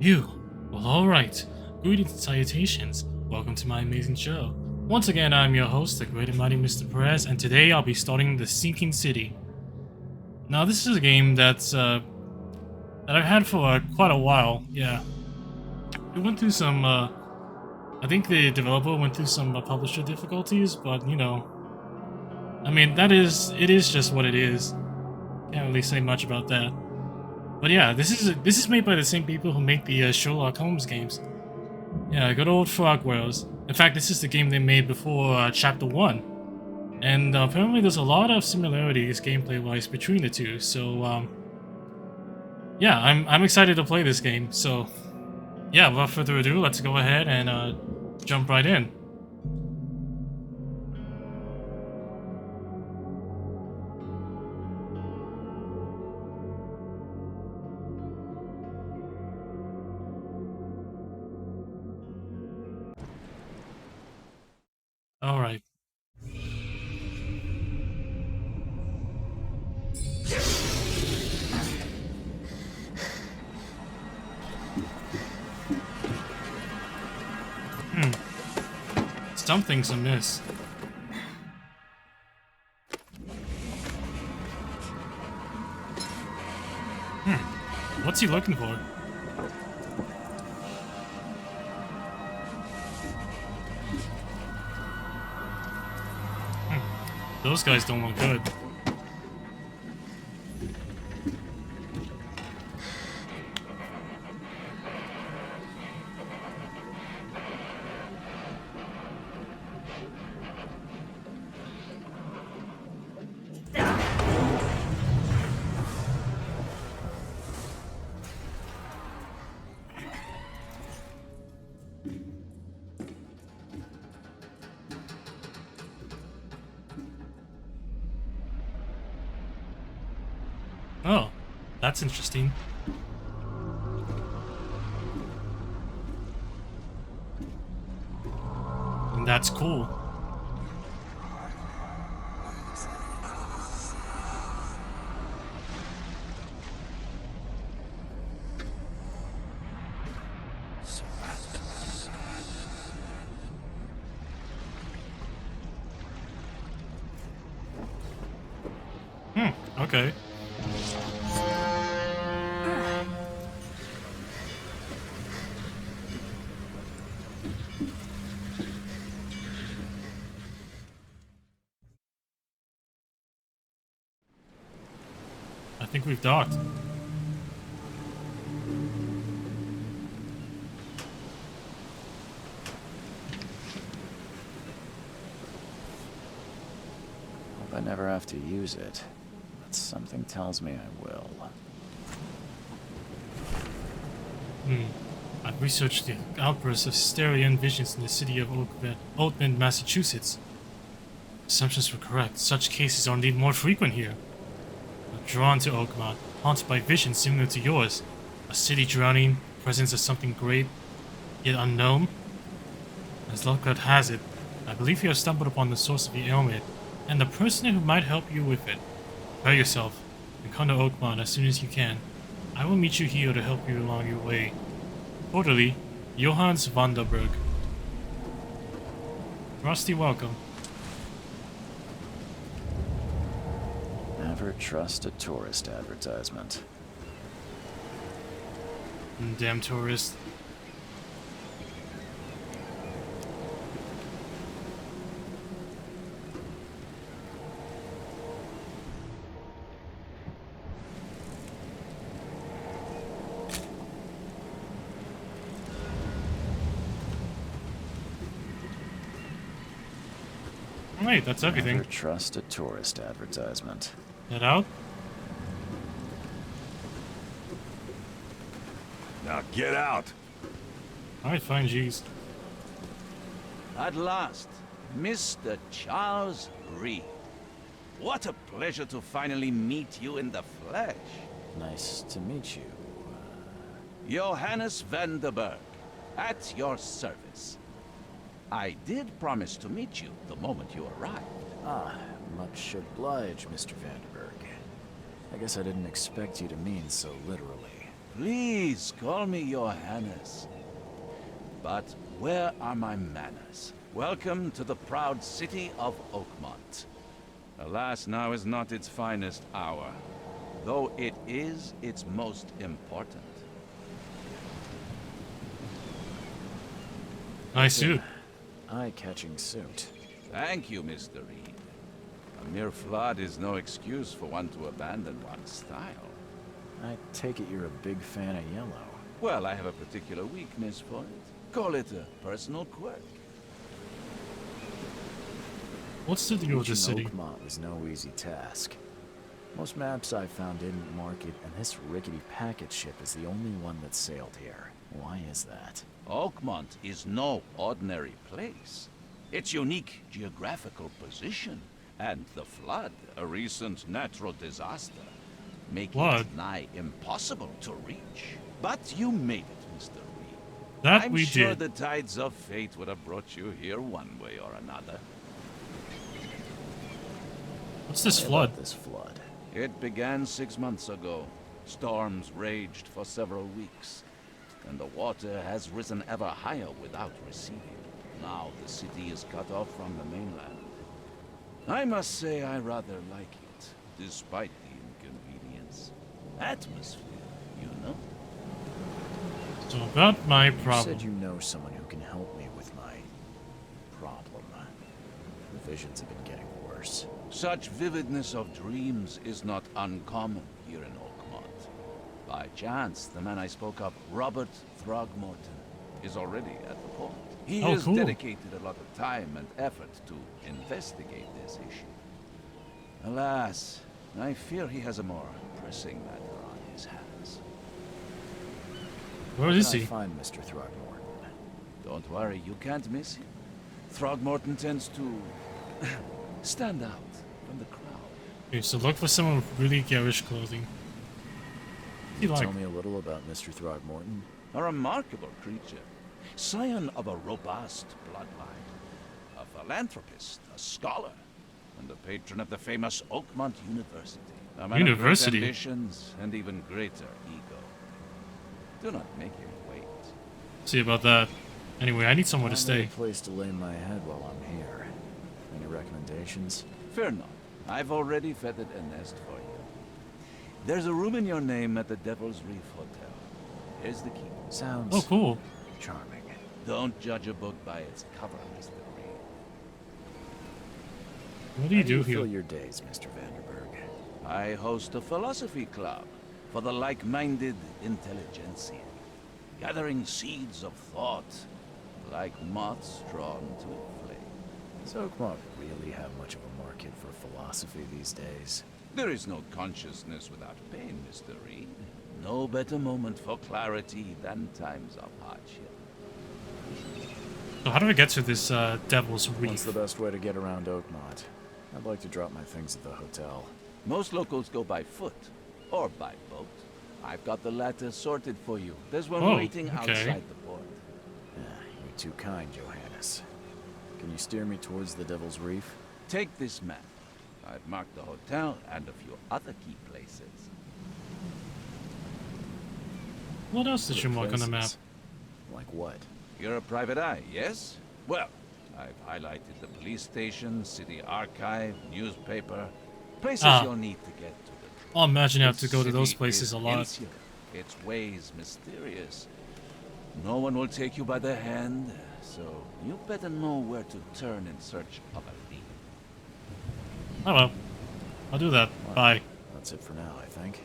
You. Well, alright. Greetings and salutations. Welcome to my amazing show. Once again, I'm your host, the great and mighty Mr. Perez, and today I'll be starting The Sinking City. Now, this is a game that I've had for quite a while, yeah. It went through some, I think the developer went through some publisher difficulties, but, you know, I mean, it is just what it is. Can't really say much about that. But yeah, this is made by the same people who make the Sherlock Holmes games. Yeah, good old Frogwares. In fact, this is the game they made before Chapter 1. And apparently there's a lot of similarities gameplay-wise between the two, so yeah, I'm excited to play this game. So yeah, without further ado, let's go ahead and jump right in. Alright. Something's amiss. What's he looking for? Those guys don't look good. Oh, that's interesting. And that's cool. Okay. I think we've docked. Hope I never have to use it, but something tells me I will. I've researched the outbursts of hysteria and visions in the city of Oakmont, Massachusetts. Assumptions were correct. Such cases are indeed more frequent here. I'm drawn to Oakmont, haunted by visions similar to yours. A city drowning, presence of something great, yet unknown. As luck has it, I believe you have stumbled upon the source of the ailment, and the person who might help you with it. Prepare yourself, and come to Oakmont as soon as you can. I will meet you here to help you along your way. Orderly, Johannes Vanderberg. Rusty, welcome. Never trust a tourist advertisement. Damn tourist. Wait, that's everything. Never trust a tourist advertisement. Get out? Now get out! Alright, fine, jeez. At last, Mr. Charles Reed. What a pleasure to finally meet you in the flesh. Nice to meet you. Johannes Vanderberg, at your service. I did promise to meet you the moment you arrived. Ah, much obliged, Mr. Vanderberg. I guess I didn't expect you to mean so literally. Please call me your Highness. But where are my manners? Welcome to the proud city of Oakmont. Alas, now is not its finest hour, though it is its most important. Nice suit. Eye-catching suit. Thank you, Mr. Reed. A mere flood is no excuse for one to abandon one's style. I take it you're a big fan of yellow. Well, I have a particular weakness for it. Call it a personal quirk. What's the deal with this city? Oakmont was no easy task. Most maps I found didn't mark it, and this rickety packet ship is the only one that sailed here. Why is that? Oakmont is no ordinary place. Its unique geographical position, and the flood, a recent natural disaster, make it nigh impossible to reach. But you made it, Mr. Reed. That I'm we sure did. the tides of fate would have brought you here one way or another. What's this Why flood? about this flood? It began 6 months ago. Storms raged for several weeks, and the water has risen ever higher without receding. Now the city is cut off from the mainland. I must say I rather like it, despite the inconvenience. Atmosphere, you know? So about my You problem. said you know someone who can help me with my problem. The visions have been getting worse. Such vividness of dreams is not uncommon here in Oakmont. By chance, the man I spoke of, Robert Throgmorton, is already at the port. He has cool. dedicated a lot of time and effort to investigate this issue. Alas, I fear he has a more pressing matter on his hands. Where is Can I he? find Mr. Throgmorton? Don't worry, you can't miss him. Throgmorton tends to stand out from the crowd. Okay, so look for someone with really garish clothing. Can you like- tell me a little about Mr. Throgmorton? A remarkable creature. Scion of a robust bloodline. A philanthropist, a scholar, and a patron of the famous Oakmont University. A man University? of great ambitions and even greater ego. Do not make him wait. See about that. Anyway, I need somewhere to I stay. need a place to lay my head while I'm here. Any recommendations? Fear not. I've already feathered a nest for you. There's a room in your name at the Devil's Reef Hotel. Here's the key. Sounds Oh, cool. charming. Don't judge a book by its cover, Mr. Reed. What do you How do fill here? your days, Mr. Vanderberg? I host a philosophy club for the like-minded intelligentsia, gathering seeds of thought like moths drawn to a flame. Does Oakmont really have much of a market for philosophy these days? There is no consciousness without pain, Mr. Reed. No better moment for clarity than times of hardship. So how do I get to this Devil's What's Reef? the best way to get around Oakmont? I'd like to drop my things at the hotel. Most locals go by foot or by boat. I've got the latter sorted for you. There's one Oh, waiting okay. outside the port. You're too kind, Johannes. Can you steer me towards the Devil's Reef? Take this map. I've marked the hotel and a few other key places. What else did you Good mark on the map? places. Like what? You're a private eye, yes? Well, I've highlighted the police station, city archive, newspaper, places Ah. you'll need to get to the truth. I'll imagine you have to This go to those city places is a lot. insular, its ways mysterious. No one will take you by the hand, so you better know where to turn in search of a lead. Oh well. I'll do that. Well, Bye. That's it for now, I think.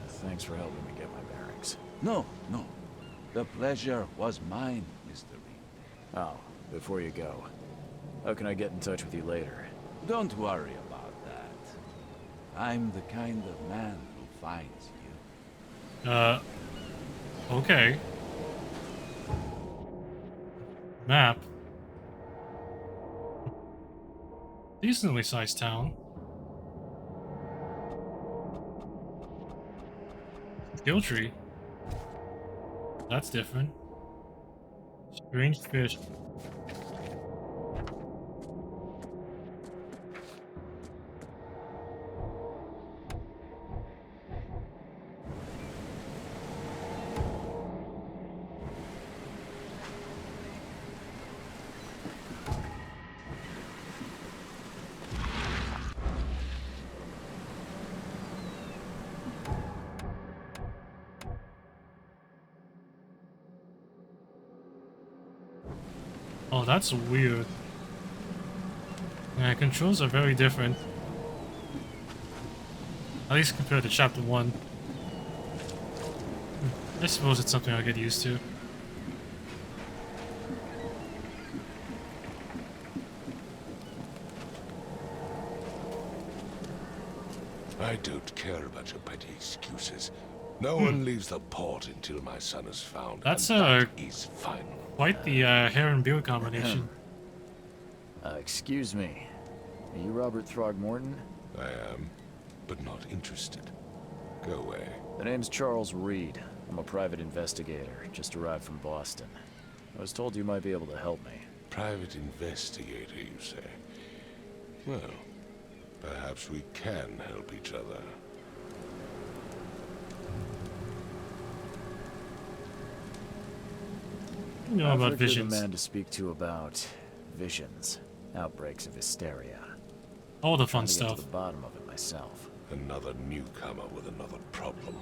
Thanks for helping me get my bearings. No, no. The pleasure was mine, Mr. Reed. Oh, before you go, how can I get in touch with you later? Don't worry about that. I'm the kind of man who finds you. Okay. Map. Decently sized town. Skill tree. That's different. Strange fish. Oh, that's weird. Yeah, controls are very different. At least compared to Chapter 1. I suppose it's something I'll get used to. I don't care about your petty excuses. No one leaves the port until my son is found. That's and that is final. quite the hair and beard combination. Excuse me. Are you Robert Throgmorton? I am, but not interested. Go away. The name's Charles Reed. I'm a private investigator, just arrived from Boston. I was told you might be able to help me. Private investigator, you say? Well, perhaps we can help each other. You know I've about heard you're visions. the man to speak to about visions, outbreaks of hysteria. All the Trying fun to get stuff. to the bottom of it myself. Another newcomer with another problem.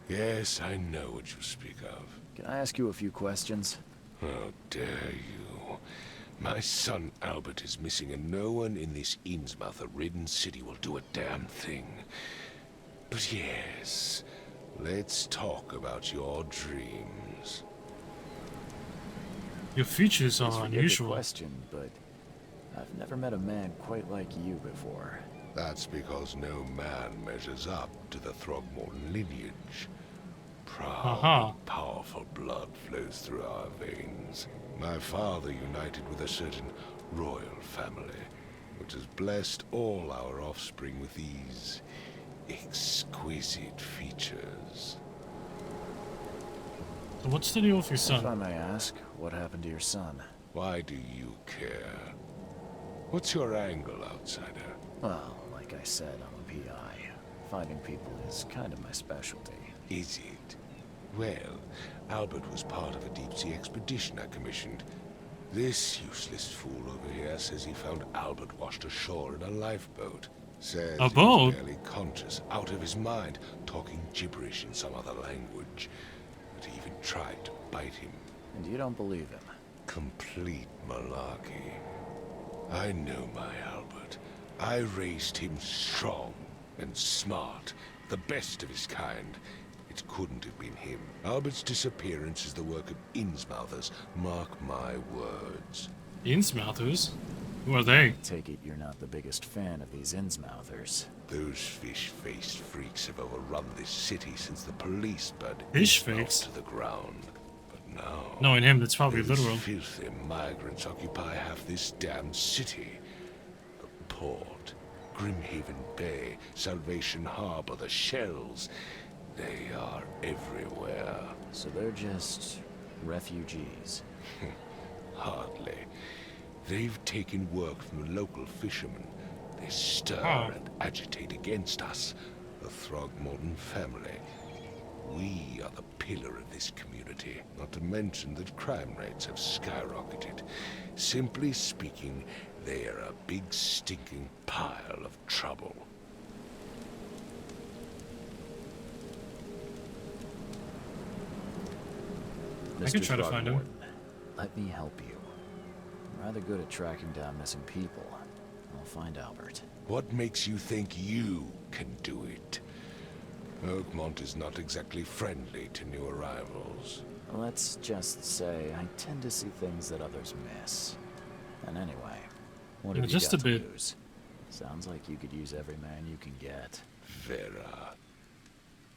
Yes, I know what you speak of. Can I ask you a few questions? How dare you? My son Albert is missing, and no one in this Innsmouth-ridden city will do a damn thing. But yes, let's talk about your dreams. Your features Please are forgive the unusual. question, but I've never met a man quite like you before. That's because no man measures up to the Throgmorton lineage. Proud, powerful blood flows through our veins. My father united with a certain royal family, which has blessed all our offspring with these exquisite features. So what's the deal with your If I son? may ask, what happened to your son? Why do you care? What's your angle, outsider? Well, like I said, I'm a PI. Finding people is kind of my specialty. Is it? Well, Albert was part of a deep-sea expedition I commissioned. This useless fool over here says he found Albert washed ashore in a lifeboat. Says A he boat? was barely conscious, out of his mind, talking gibberish in some other language. But he even tried to bite him. And you don't believe him? Complete malarkey. I know my Albert. I raised him strong and smart, the best of his kind. It couldn't have been him. Albert's disappearance is the work of Innsmouthers, mark my words. Innsmouthers? Who are they? Take it you're not the biggest fan of these Innsmouthers. Those fish-faced freaks have overrun this city since the police burned Fish-faced? Innsmouth to the ground. But now... Knowing him, that's probably those literal. filthy migrants occupy half this damn city. The port, Grimhaven Bay, Salvation Harbor, the shells. They are everywhere. So they're just refugees. Hardly. They've taken work from the local fishermen. They stir and agitate against us, the Throgmorton family. We are the pillar of this community, not to mention that crime rates have skyrocketed. Simply speaking, they are a big stinking pile of trouble. I could try to find him. Throgmorton, let me help you. I'm rather good at tracking down missing people. I'll find Albert. What makes you think you can do it? Oakmont is not exactly friendly to new arrivals. Let's just say I tend to see things that others miss. And anyway, what have you just got a to bit. lose? Sounds like you could use every man you can get. Vera.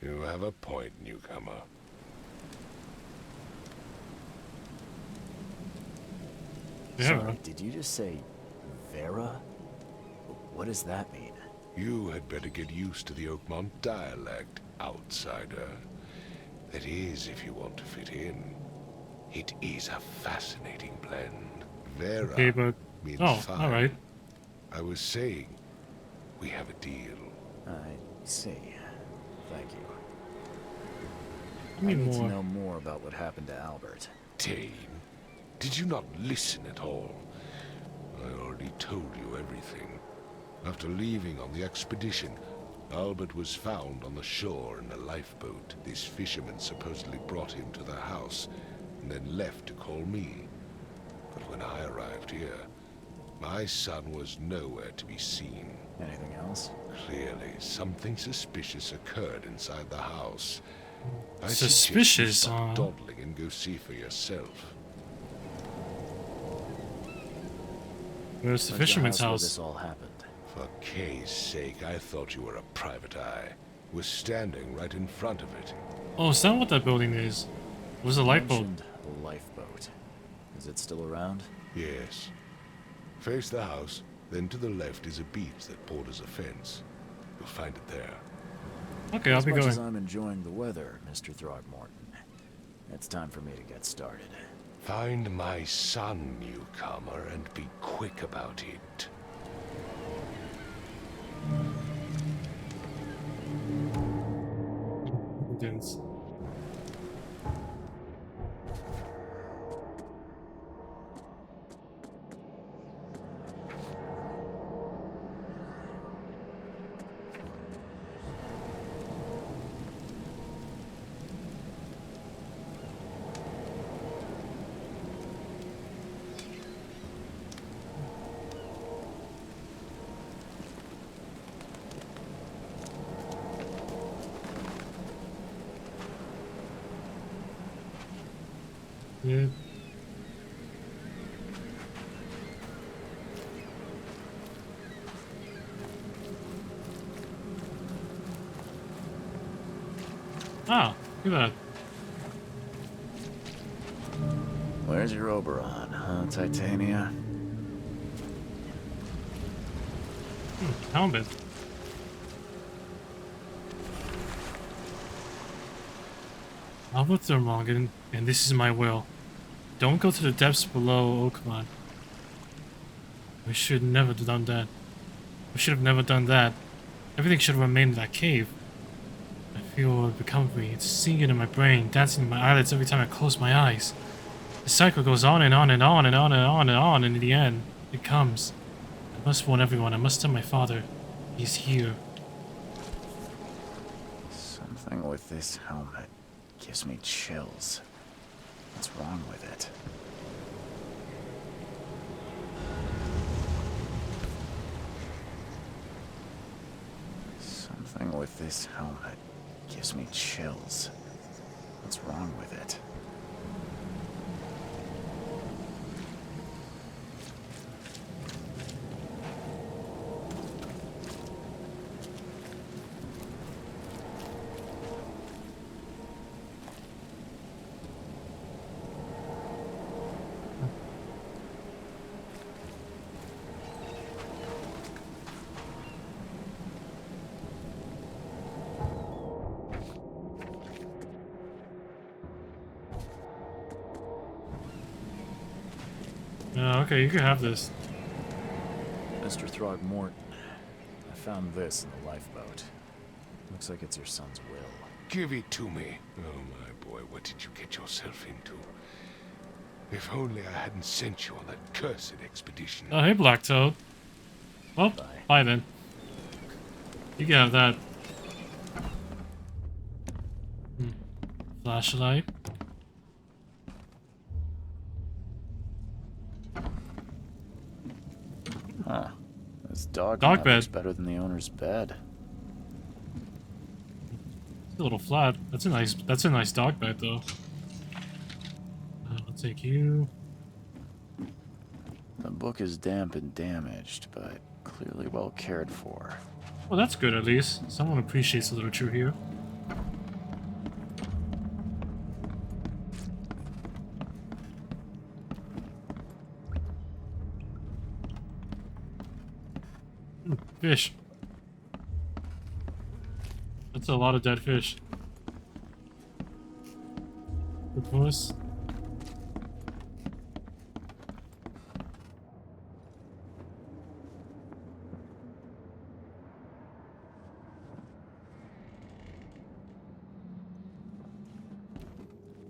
You have a point, newcomer. Yeah. Sorry, did you just say Vera? What does that mean? You had better get used to the Oakmont dialect, outsider. That is, if you want to fit in. It is a fascinating blend. Vera Okay, but... means Oh, fine. alright. I was saying, we have a deal. I see. Thank you. Give me I need to more. know more about what happened to Albert. Dane, did you not listen at all? I already told you everything. After leaving on the expedition, Albert was found on the shore in a lifeboat. This fisherman supposedly brought him to the house. and then left to call me. But when I arrived here, my son was nowhere to be seen. Anything else? Clearly, something suspicious occurred inside the house. I Suspicious, suggest you huh? stop dawdling and go see for yourself. Where's the Like fisherman's where house? this all happened. For Kay's sake, I thought you were a private eye. We're standing right in front of it. Oh, is that what that building is? Where's the light bulb? Mentioned a lifeboat. Is it still around? Yes. Face the house, then to the left is a beach that borders a fence. You'll find it there. Okay, I'll As be much as going. I'm enjoying the weather, Mr. Throgmorton, it's time for me to get started. Find my son, newcomer, and be quick about it. Evidence. Yeah. Ah, look at that. Where's your Oberon, huh, Titania? Helmet. Albert Thermongan, and this is my will. Don't go to the depths below Oakmont. We should never have done that. We should have never done that. Everything should have remained in that cave. I feel what would become of me. It's singing in my brain, dancing in my eyelids every time I close my eyes. The cycle goes on and on and on and on and on and on, and in the end, it comes. I must warn everyone. I must tell my father. He's here. Something with this helmet gives me chills. What's wrong with it? Something with this helmet gives me chills. What's wrong with it? Okay, you can have this. Mr. Throgmorton, I found this in the lifeboat. Looks like it's your son's will. Give it to me. Oh, my boy, what did you get yourself into? If only I hadn't sent you on that cursed expedition. Oh, hey, Black Toad. Well, bye then. You can have that. Flashlight. Huh. This dog Dog mat bed. looks better than the owner's bed. It's a little flat. That's a nice dog bed though. I'll take you. The book is damp and damaged, but clearly well cared for. Well, that's good at least. Someone appreciates the literature here. Fish. That's a lot of dead fish. Of course.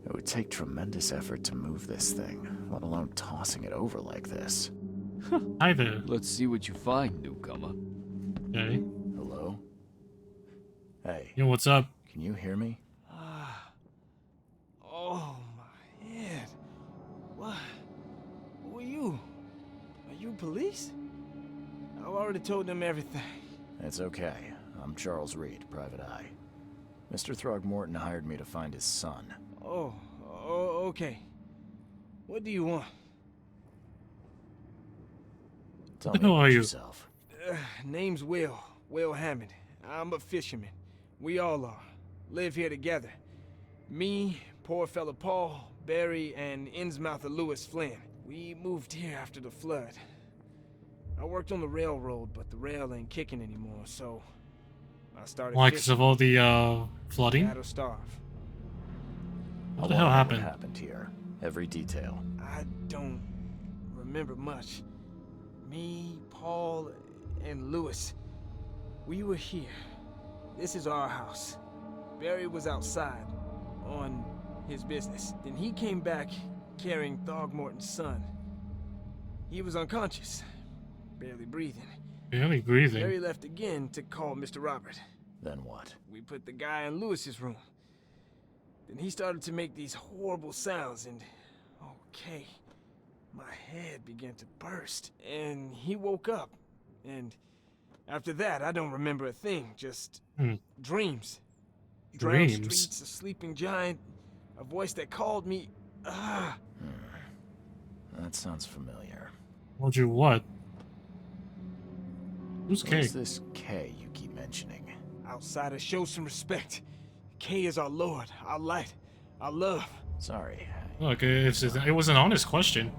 It would take tremendous effort to move this thing, let alone tossing it over like this. Hi there. Let's see what you find, newcomer. Okay. Hello? Hey, Yo, what's up? can you hear me? Oh, my head. police? I've already told them everything. It's okay. I'm Charles Reed, Private Eye. Mr. Throgmorton hired me to find his son. Oh, okay. What do you want? Tell Who me are about you? yourself. Name's Will Hammond. I'm a fisherman. We all are. Live here together. Me, poor fella Paul, Barry, and Innsmouther Lewis Flynn. We moved here after the flood. I worked on the railroad, but the rail ain't kicking anymore, so I started Why? Because of all the flooding? That'll starve. What the hell happened? What happened here? Every detail. I don't remember much. Me, Paul, and Lewis, we were here. This is our house. Barry was outside, on his business. Then he came back carrying Throgmorton's son. He was unconscious, barely breathing. Barely breathing. Barry left again to call Mr. Robert. Then what? We put the guy in Lewis's room. Then he started to make these horrible sounds and... okay. My head began to burst. And he woke up. And after that, I don't remember a thing. Just dreams. Drowned Dreams? streets, a sleeping giant, a voice that called me. That sounds familiar. Told you what? Who's What K? is this K you keep mentioning? Outsiders, show some respect. K is our lord, our light, our love. Sorry. Look, it was an honest question.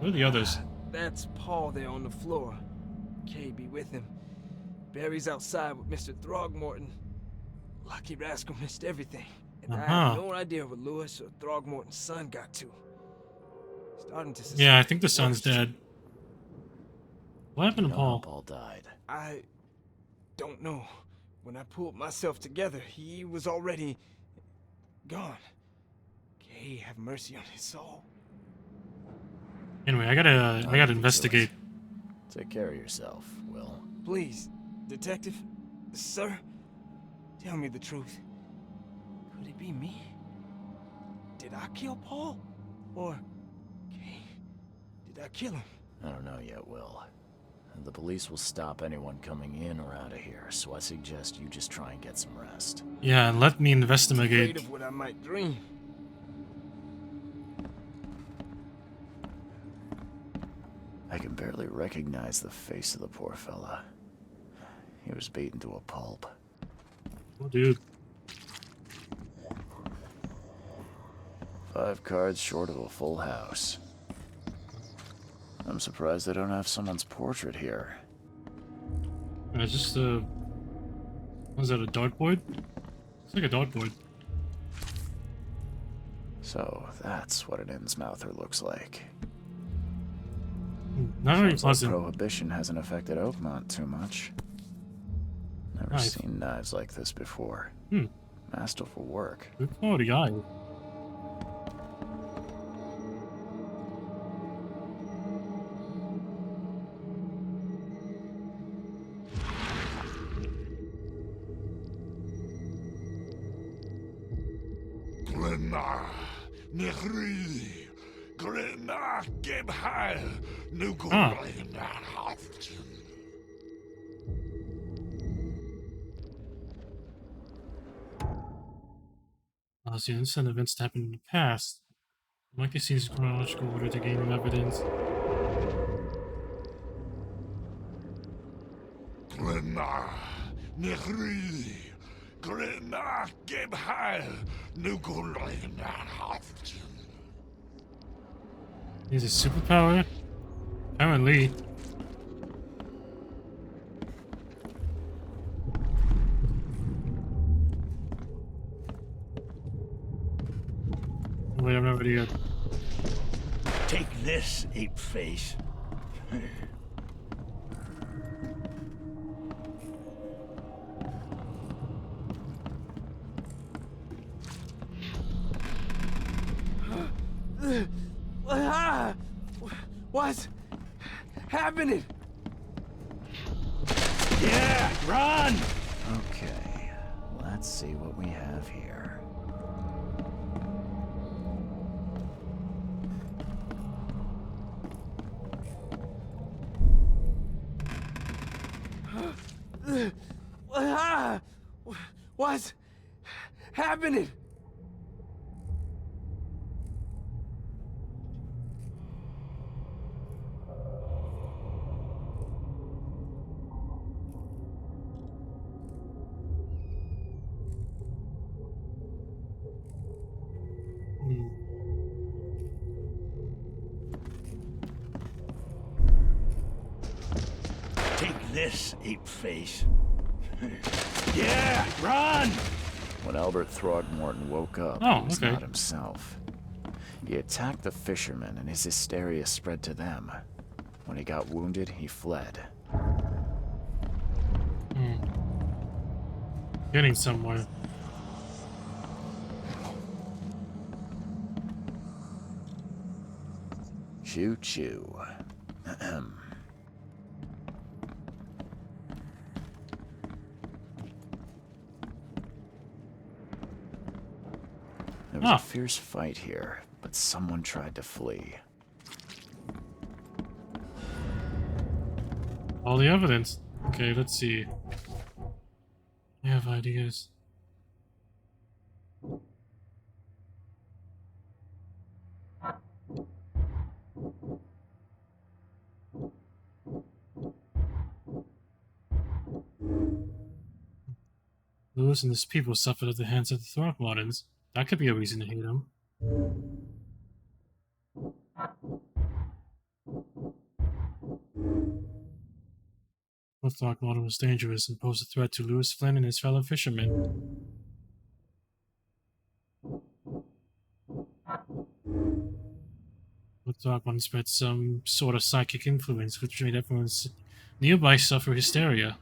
Who are the others? That's Paul there on the floor. K be with him. Barry's outside with Mr. Throgmorton. Lucky rascal missed everything. And I have no idea what Lewis or Throgmorton's son got to. Starting to suspect. Yeah, I think the son's dead. What happened to You know how Paul? Paul died. I don't know. When I pulled myself together, he was already gone. K have mercy on his soul. Anyway, I gotta investigate. Take care of yourself, Will. Please, detective, sir, tell me the truth. Could it be me? Did I kill Paul? Or K? Did I kill him? I don't know yet, Will. The police will stop anyone coming in or out of here, so I suggest you just try and get some rest. Yeah, and let me Afraid investigate. of what I might dream. I can barely recognize the face of the poor fella. He was beaten to a pulp. Oh, dude. 5 cards short of a full house. I'm surprised they don't have someone's portrait here. It's just was that a dartboard? It's like a dartboard. So that's what an Innsmouther looks like. Not very Sounds like pleasant. Prohibition hasn't affected Oakmont too much. Never Nice. seen knives like this before. Masterful work. Good quality eye. Glenna, Nechri, Glenna, Gebhal, Nugulayna, Hafton. So instant events that happened in the past. Monkey sees chronological order to gain evidence. Glenna, Nechri, Glenna, Gebhal, Nugulayna, Hafton. Is it superpower? Apparently. Wait, I'm not ready yet. Take this, ape face. What's happening? Yeah, run! Okay, let's see what we have here. What's happening? Hmm. Take this, ape face. Yeah, run! When Albert Throgmorton woke up, Oh, he was okay. not himself. He attacked the fishermen, and his hysteria spread to them. When he got wounded, he fled. Hmm. Getting somewhere. Choo choo. Ahem. There was Ah. a fierce fight here, but someone tried to flee. All the evidence. Okay, let's see. I have ideas. Lewis and his people suffered at the hands of the Throckmortons. That could be a reason to hate them. The Throckmorton was dangerous and posed a threat to Lewis Flynn and his fellow fishermen. The Throckmorton spread some sort of psychic influence which made everyone nearby suffer hysteria.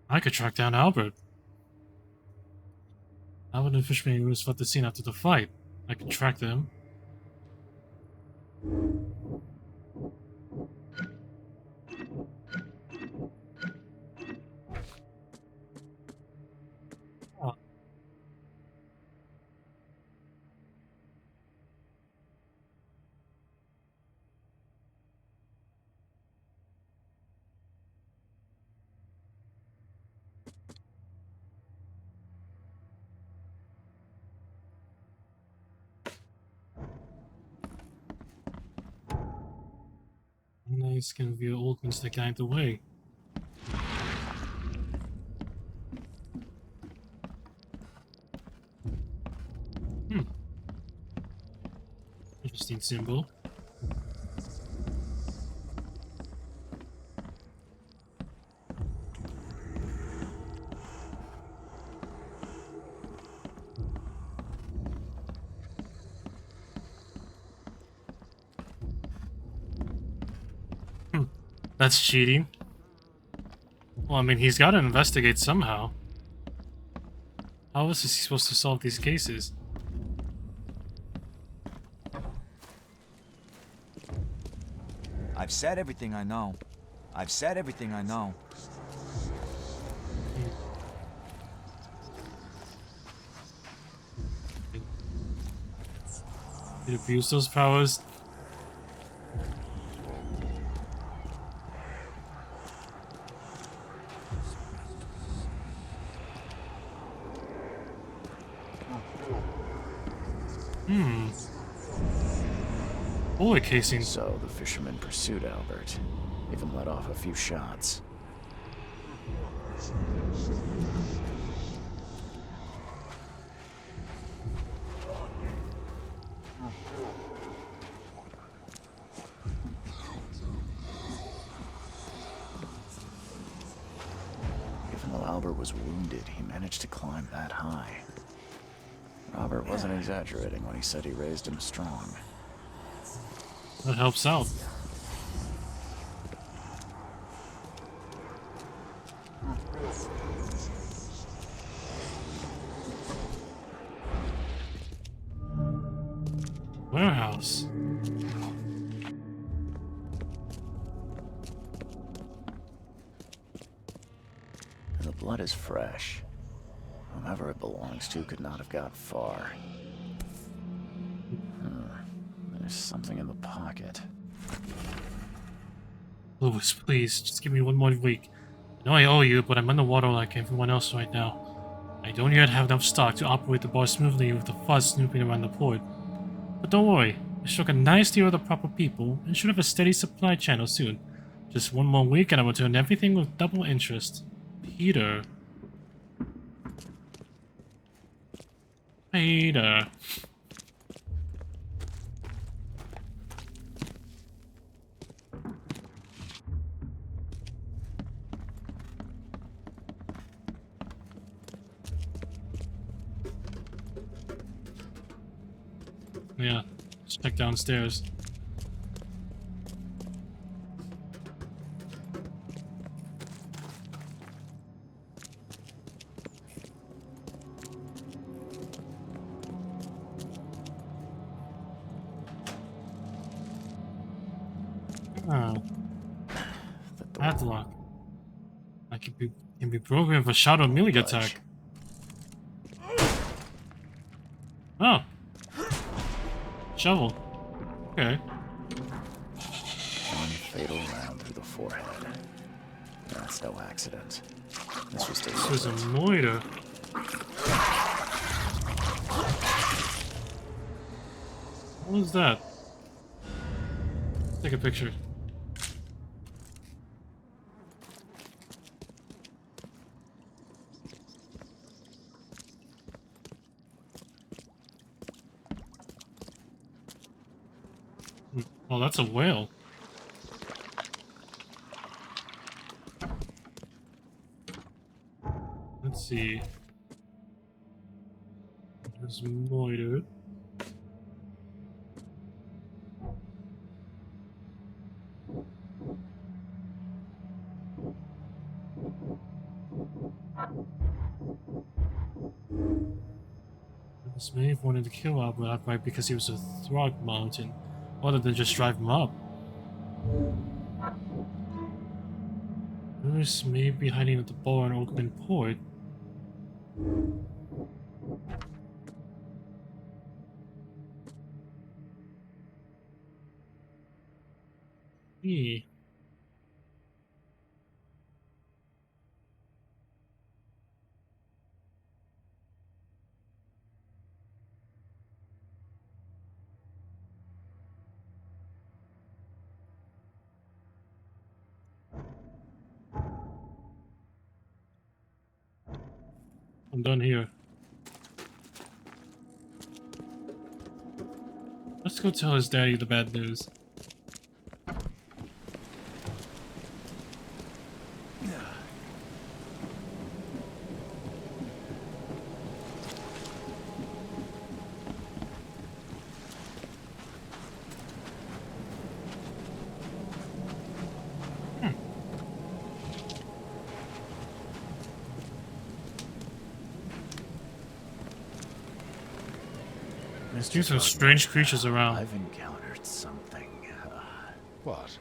I could track down Albert. Albert and Fishman was fled the scene after the fight. I could track them. Oh. Nice can reveal Oakmont's that guide the way. Interesting symbol. That's cheating. Well, I mean, he's got to investigate somehow. How else is he supposed to solve these cases? I've said everything I know. I've said everything I know. Did abuse those powers? Bullet casing. So the fishermen pursued Albert, even let off a few shots. Even though Albert was wounded, he managed to climb that high. Robert wasn't exaggerating when he said he raised him strong. That helps out. Warehouse. The blood is fresh. Whomever it belongs to could not have got far. There's something in the pocket. Louis, please, just give me one more week. I know I owe you, but I'm underwater like everyone else right now. I don't yet have enough stock to operate the bar smoothly with the fuzz snooping around the port. But don't worry, I struck a nice deal with the proper people and should have a steady supply channel soon. Just one more week and I will turn everything with double interest. Peter. Peter. Yeah, let's check downstairs. Oh, padlock. I can be programmed for shadow melee attack. Oh. Shovel. Okay. One fatal round through the forehead. That's no accident. This was This was a moiter. What was that? Let's take a picture. Oh, that's a whale. Let's see. There's moiter. This may have wanted to kill Albert outright because he was a Throgmorton, rather than just drive him up. Lewis may be hiding at the bar in Oakmont Port. Hey. I'm done here. Let's go tell his daddy the bad news. These are strange creatures around. I've encountered something. What?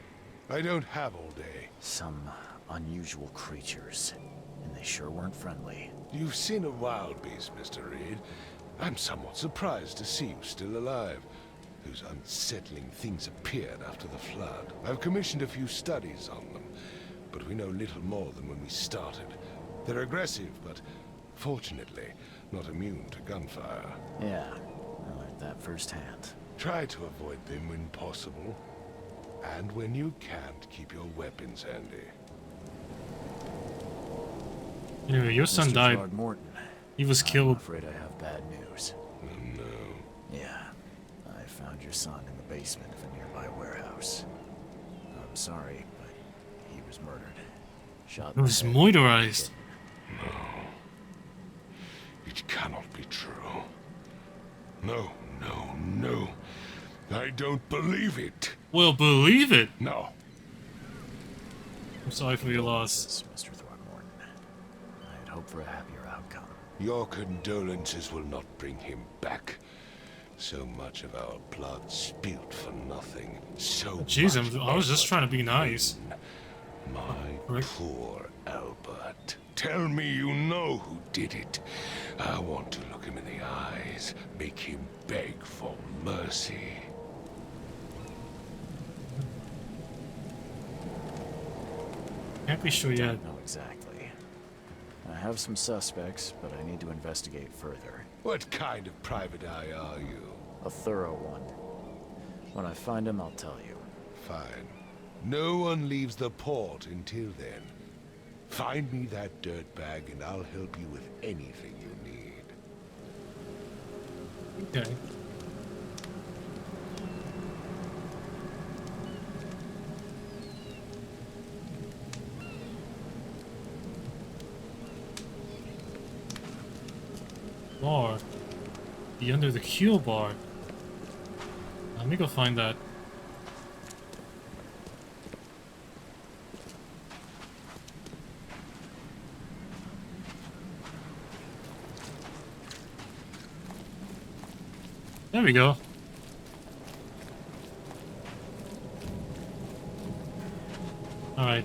I don't have all day. Some unusual creatures. And they sure weren't friendly. You've seen a wild beast, Mr. Reed. I'm somewhat surprised to see you still alive. Those unsettling things appeared after the flood. I've commissioned a few studies on them, but we know little more than when we started. They're aggressive, but fortunately, not immune to gunfire. Yeah, I learned that firsthand. Try to avoid them when possible. And when you can't, keep your weapons handy. Anyway, your son Mr. died. Throgmorton, He was I'm killed. afraid I have bad news. Oh, no. Yeah, I found your son in the basement of a nearby warehouse. I'm sorry, but he was murdered. Shot It in was the head. motorized. No. It cannot be true. No, no, no. I don't believe it. Well, believe it. No. I'm sorry for your loss. Mr. Throgmorton. I had hoped for a happier outcome. Your condolences will not bring him back. So much of our blood spilled for nothing. So Jeez, much I was just blood trying to be nice. My Correct. poor Albert. Tell me you know who did it. I want to look him in the eyes, make him beg for mercy. Can't be sure yet. Don't know exactly. I have some suspects, but I need to investigate further. What kind of private eye are you? A thorough one. When I find him, I'll tell you. Fine. No one leaves the port until then. Find me that dirtbag and I'll help you with anything you need. Okay. Bar. Be under the keel bar. Let me go find that. There we go. Alright.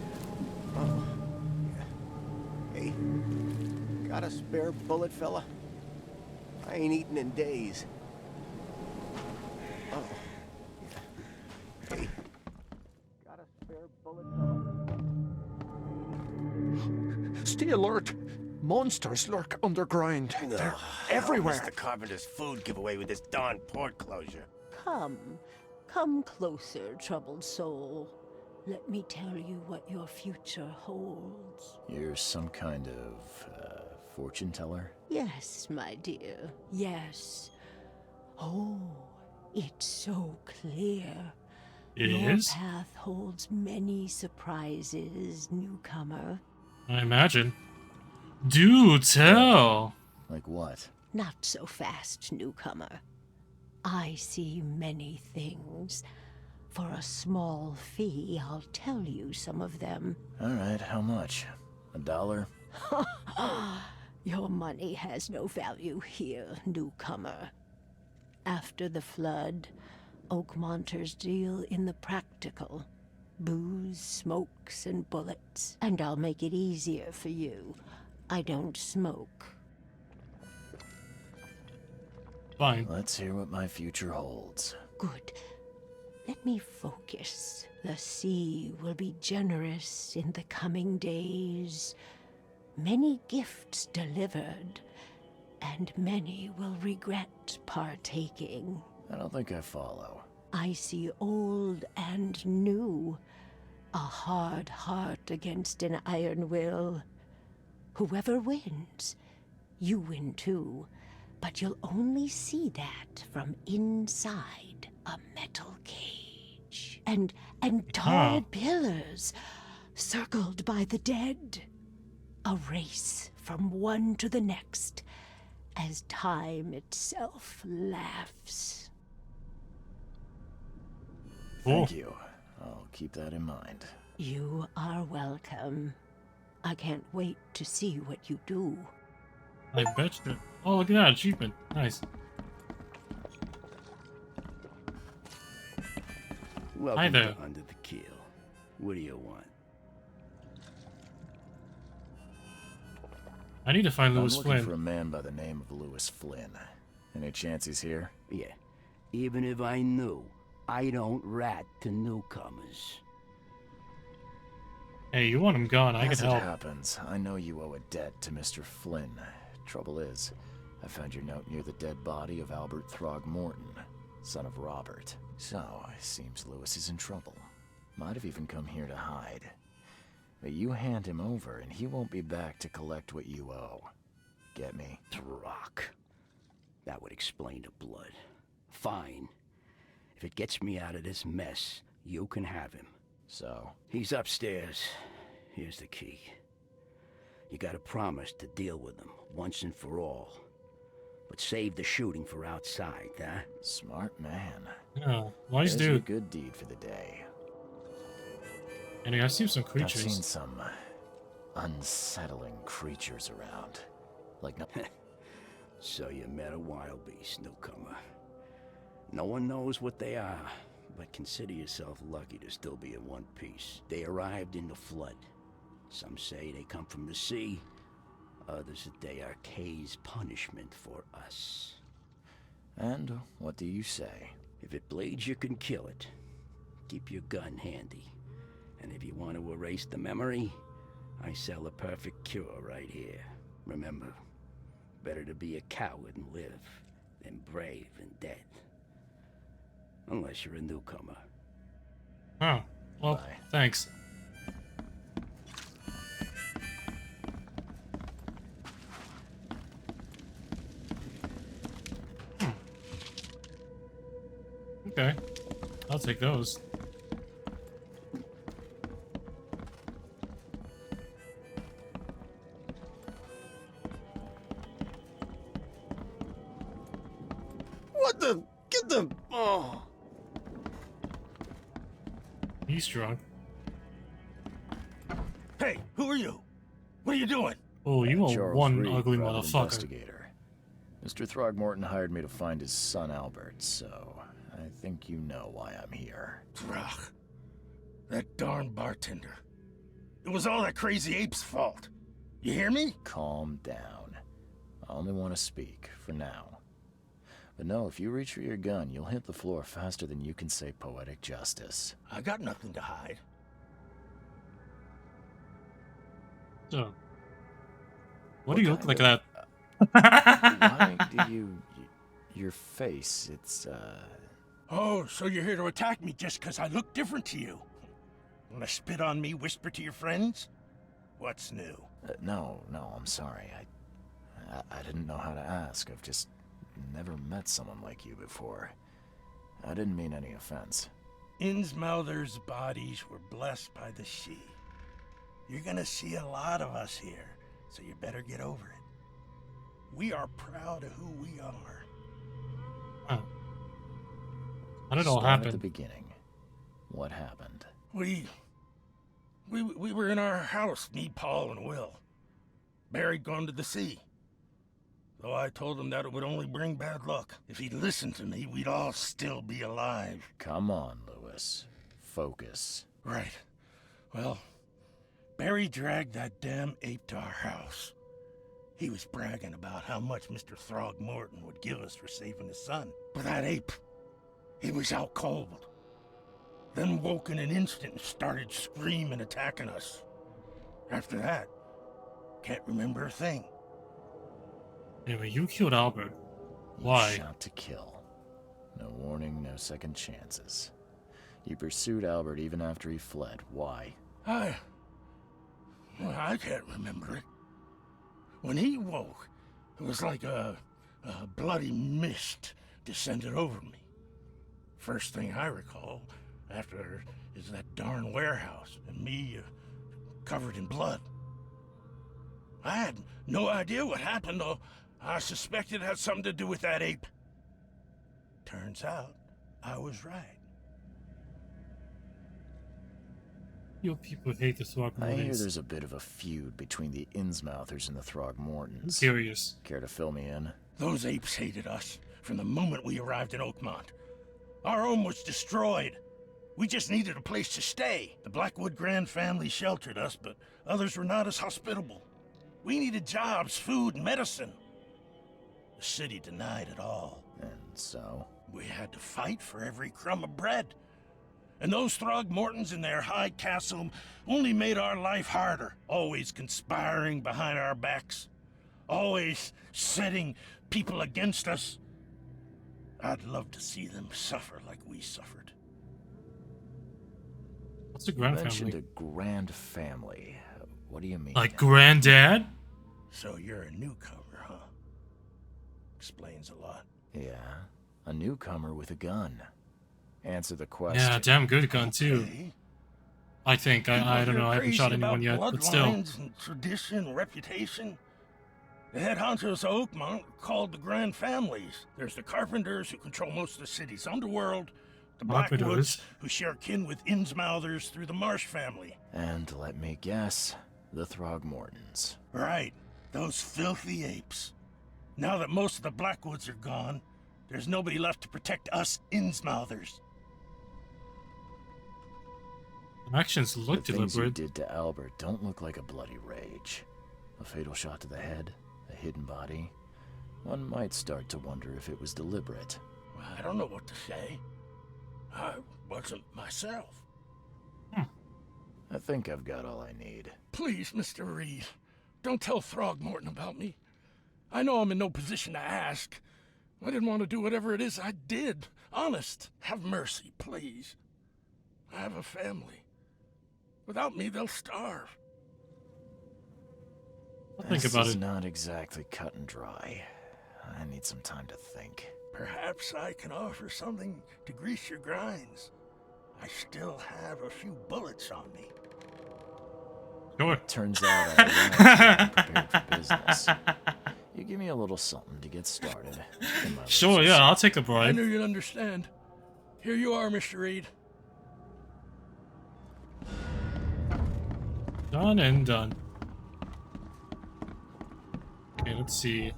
Hey, got a spare bullet, fella? I ain't eaten in days. Oh. Hey, got a spare bullet, fella? Stay alert. Monsters lurk underground. They're everywhere. The carpenter's food giveaway with this darn port closure. Come closer, troubled soul. Let me tell you what your future holds. You're some kind of, fortune teller? Yes, my dear, yes. Oh, it's so clear. Your It is? path holds many surprises, newcomer. I imagine. Do tell! Like what? Not so fast, newcomer. I see many things. For a small fee, I'll tell you some of them. Alright, how much? $1? Your money has no value here, newcomer. After the flood, Oakmonters deal in the practical. Booze, smokes, and bullets. And I'll make it easier for you. I don't smoke. Fine. Let's hear what my future holds. Good. Let me focus. The sea will be generous in the coming days. Many gifts delivered, and many will regret partaking. I don't think I follow. I see old and new. A hard heart against an iron will. Whoever wins, you win too. But you'll only see that from inside a metal cage. And tall pillars, circled by the dead. A race from one to the next, as time itself laughs. Thank you. I'll keep that in mind. You are welcome. I can't wait to see what you do. I bet you. Oh, look at that achievement. Nice. Welcome there. to Under the Keel. What do you want? I need to find Lewis I'm looking Flynn. for a man by the name of Lewis Flynn. Any chance he's here? Yeah, even if I knew, I don't rat to newcomers. Hey, you want him gone? I can As it help. happens, I know you owe a debt to Mr. Flynn. Trouble is, I found your note near the dead body of Albert Throgmorton, son of Robert. So, it seems Lewis is in trouble. Might have even come here to hide. But you hand him over and he won't be back to collect what you owe. Get me? Throck. That would explain the blood. Fine. If it gets me out of this mess, you can have him. So? He's upstairs. Here's the key. You gotta promise to deal with him, once and for all. But save the shooting for outside, huh? Smart man. Yeah, wise There's your dude. good deed for the day. Anyway, I've seen some I've creatures. seen some unsettling creatures around. Like no So you met a wild beast, newcomer. No one knows what they are, but consider yourself lucky to still be in one piece. They arrived in the flood. Some say they come from the sea. Others that they are Kay's punishment for us. And what do you say? If it bleeds, you can kill it. Keep your gun handy. And if you want to erase the memory, I sell a perfect cure right here. Remember, better to be a coward and live than brave and dead. Unless you're a newcomer. Oh, well, Bye. thanks. Okay, I'll take those. What the? Get the... Oh. He's drunk. Hey, who are you? What are you doing? Oh, you are Charles one Reed, ugly private motherfucker. investigator. Mr. Throgmorton hired me to find his son Albert, so I think you know why I'm here. Throg. That darn bartender. It was all that crazy ape's fault. You hear me? Calm down. I only want to speak, for now. But no, if you reach for your gun, you'll hit the floor faster than you can say poetic justice. I got nothing to hide. So, what do you look kind like of- that? Why do you... Your face, it's, Oh, so you're here to attack me just because I look different to you? Wanna spit on me, whisper to your friends? What's new? no, I'm sorry. I didn't know how to ask. I've just never met someone like you before. I didn't mean any offense. Innsmouther's bodies were blessed by the sea. You're gonna see a lot of us here, so you better get over it. We are proud of who we are. Huh. How did it all Start happen? at the beginning. What happened? We were in our house, me, Paul, and Will. Barry'd gone to the sea. Though I told him that it would only bring bad luck. If he'd listened to me, we'd all still be alive. Come on, Lewis. Focus. Right. Well, Barry dragged that damn ape to our house. He was bragging about how much Mr. Throgmorton would give us for saving his son. But that ape, he was out cold. Then woke in an instant and started screaming, attacking us. After that, can't remember a thing. Anyway, you killed Albert. You Why? shot to kill. No warning, no second chances. You pursued Albert even after he fled. Why? I can't remember it. When he woke, it was like a bloody mist descended over me. First thing I recall after is that darn warehouse and me covered in blood. I had no idea what happened, though I suspected it had something to do with that ape. Turns out, I was right. You people hate the I hear Throgmortons. there's a bit of a feud between the Innsmouthers and the Throgmortons. Curious. Care to fill me in? Those apes hated us from the moment we arrived in Oakmont. Our home was destroyed. We just needed a place to stay. The Blackwood Grand family sheltered us, but others were not as hospitable. We needed jobs, food, and medicine. The city denied it all. And so? We had to fight for every crumb of bread. And those Throgmortons in their high castle only made our life harder, always conspiring behind our backs, always setting people against us. I'd love to see them suffer like we suffered. What's a You grand mentioned family? a grand family. What do you mean? Like granddad? So you're a newcomer, huh? Explains a lot. Yeah, a newcomer with a gun. Answer the question. Yeah, damn good gun too. Okay. I think. I don't know. I haven't shot Crazy anyone yet, about but still. bloodlines and tradition, and reputation. The head honchos of Oakmont are called the Grand Families. There's the Carpenters, who control most of the city's underworld. The Blackwoods, Carpenters. who share kin with Innsmouthers through the Marsh family. And let me guess, the Throgmortons. Right, those filthy apes. Now that most of the Blackwoods are gone, there's nobody left to protect us Innsmouthers. The actions look The things you deliberate. did to Albert don't look like a bloody rage. A fatal shot to the head, a hidden body. One might start to wonder if it was deliberate. I don't know what to say. I wasn't myself. think I've got all I need. Please, Mr. Reed, don't tell Throgmorton about me. I know I'm in no position to ask. I didn't want to do whatever it is I did. Honest, have mercy, please. I have a family. Without me, they'll starve. I'll think about This is it. not exactly cut and dry. I need some time to think. Perhaps I can offer something to grease your grinds. I still have a few bullets on me. Sure. Turns out I wasn't prepared for business. You give me a little something to get started. and my Sure, losers- yeah, I'll take a I bribe. knew you'd understand. Here you are, Mr. Reed. Done and done. Okay, let's see.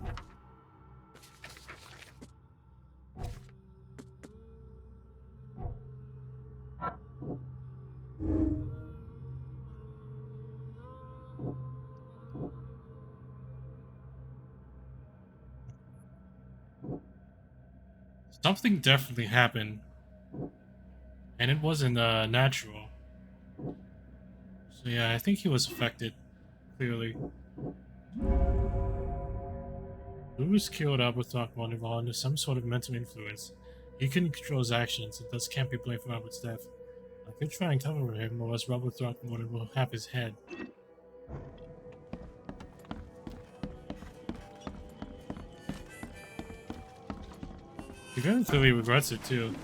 Something definitely happened. And it wasn't natural. So yeah, I think he was affected. Clearly. Lewis killed Albert Throckmorton while under some sort of mental influence. He couldn't control his actions and thus can't be blamed for Albert's death. I could try and cover him, or else Robert Throckmorton will have his head. The guy clearly regrets it too.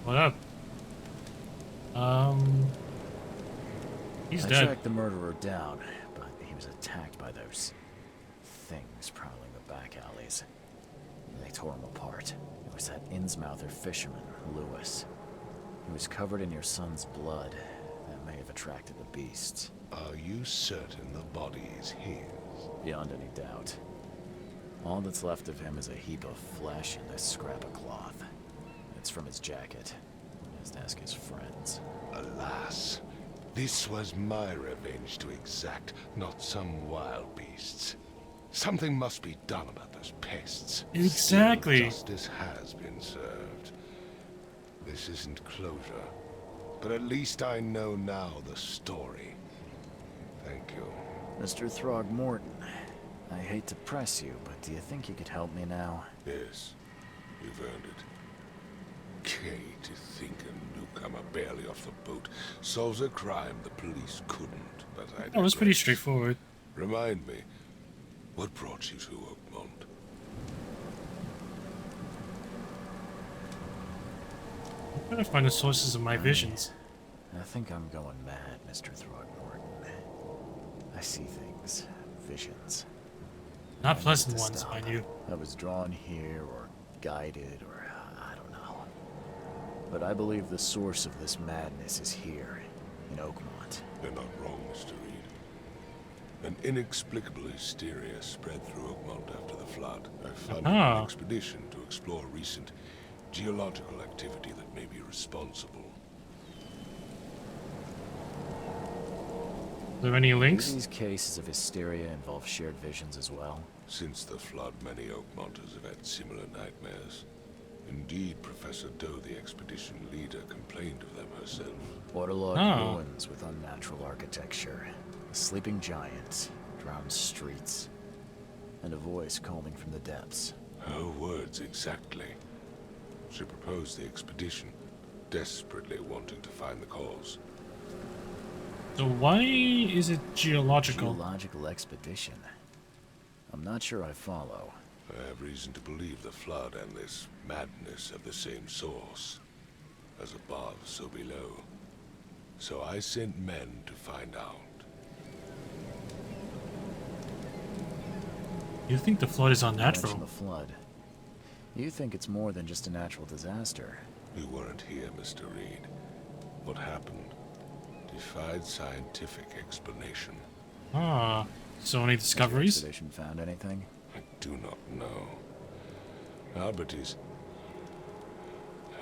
What up? He's I dead. tracked the murderer down, but he was attacked by those things prowling the back alleys. They tore him apart. It was that Innsmouther fisherman, Lewis. He was covered in your son's blood. That may have attracted the beasts. Are you certain the body is his? Beyond any doubt. All that's left of him is a heap of flesh and this scrap of cloth. It's from his jacket. Just ask his friends. Alas, this was my revenge to exact, not some wild beasts. Something must be done about those pests. Exactly. Still, justice has been served. This isn't closure, but at least I know now the story. Thank you. Mr. Throgmorton, I hate to press you, but do you think you could help me now? Yes, you've earned it. Kay, to think a newcomer barely off the boat solves a crime the police couldn't, but I That was pretty digress. straightforward. Remind me, what brought you to Oakmont? I'm trying to find the sources of my visions. I think I'm going mad, Mr. Throgmorton. I see things, visions. Not I pleasant need to ones, stop. mind you. I was drawn here, or guided, or I don't know. But I believe the source of this madness is here, in Oakmont. You're not wrong, Mr. Reed. An inexplicable hysteria spread through Oakmont after the flood. I funded an expedition to explore recent geological activity that may be responsible. Are there any Do links? these cases of hysteria involve shared visions as well? Since the flood, many Oakmonters have had similar nightmares. Indeed, Professor Doe, the expedition leader, complained of them herself. Waterlogged Oh. ruins with unnatural architecture, a sleeping giant, drowned streets, and a voice calling from the depths. Her words exactly. She proposed the expedition, desperately wanting to find the cause. So why is it geological? Geological expedition? I'm not sure I follow. I have reason to believe the flood and this madness have the same source. As above, so below. So I sent men to find out. You think the flood is You mentioned unnatural? the flood. You think it's more than just a natural disaster. You weren't here, Mr. Reed. What happened defied scientific explanation. Ah, so any Has your discoveries? expedition found anything? I do not know. Albert is...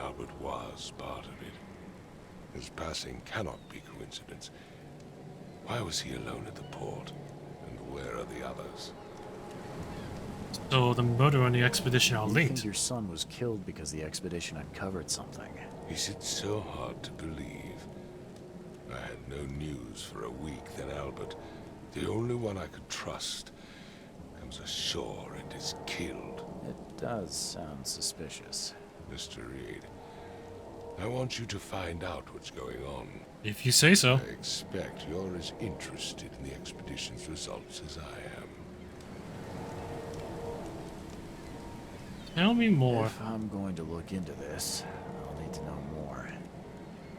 Albert was part of it. His passing cannot be coincidence. Why was he alone at the port? And where are the others? So the murder and the expedition are You linked. think your son was killed because the expedition uncovered something? Is it so hard to believe? I had no news for a week, then Albert, the only one I could trust, comes ashore and is killed. It does sound suspicious. Mr. Reed, I want you to find out what's going on. If you say so. I expect you're as interested in the expedition's results as I am. Tell me more. If I'm going to look into this, I'll need to know more.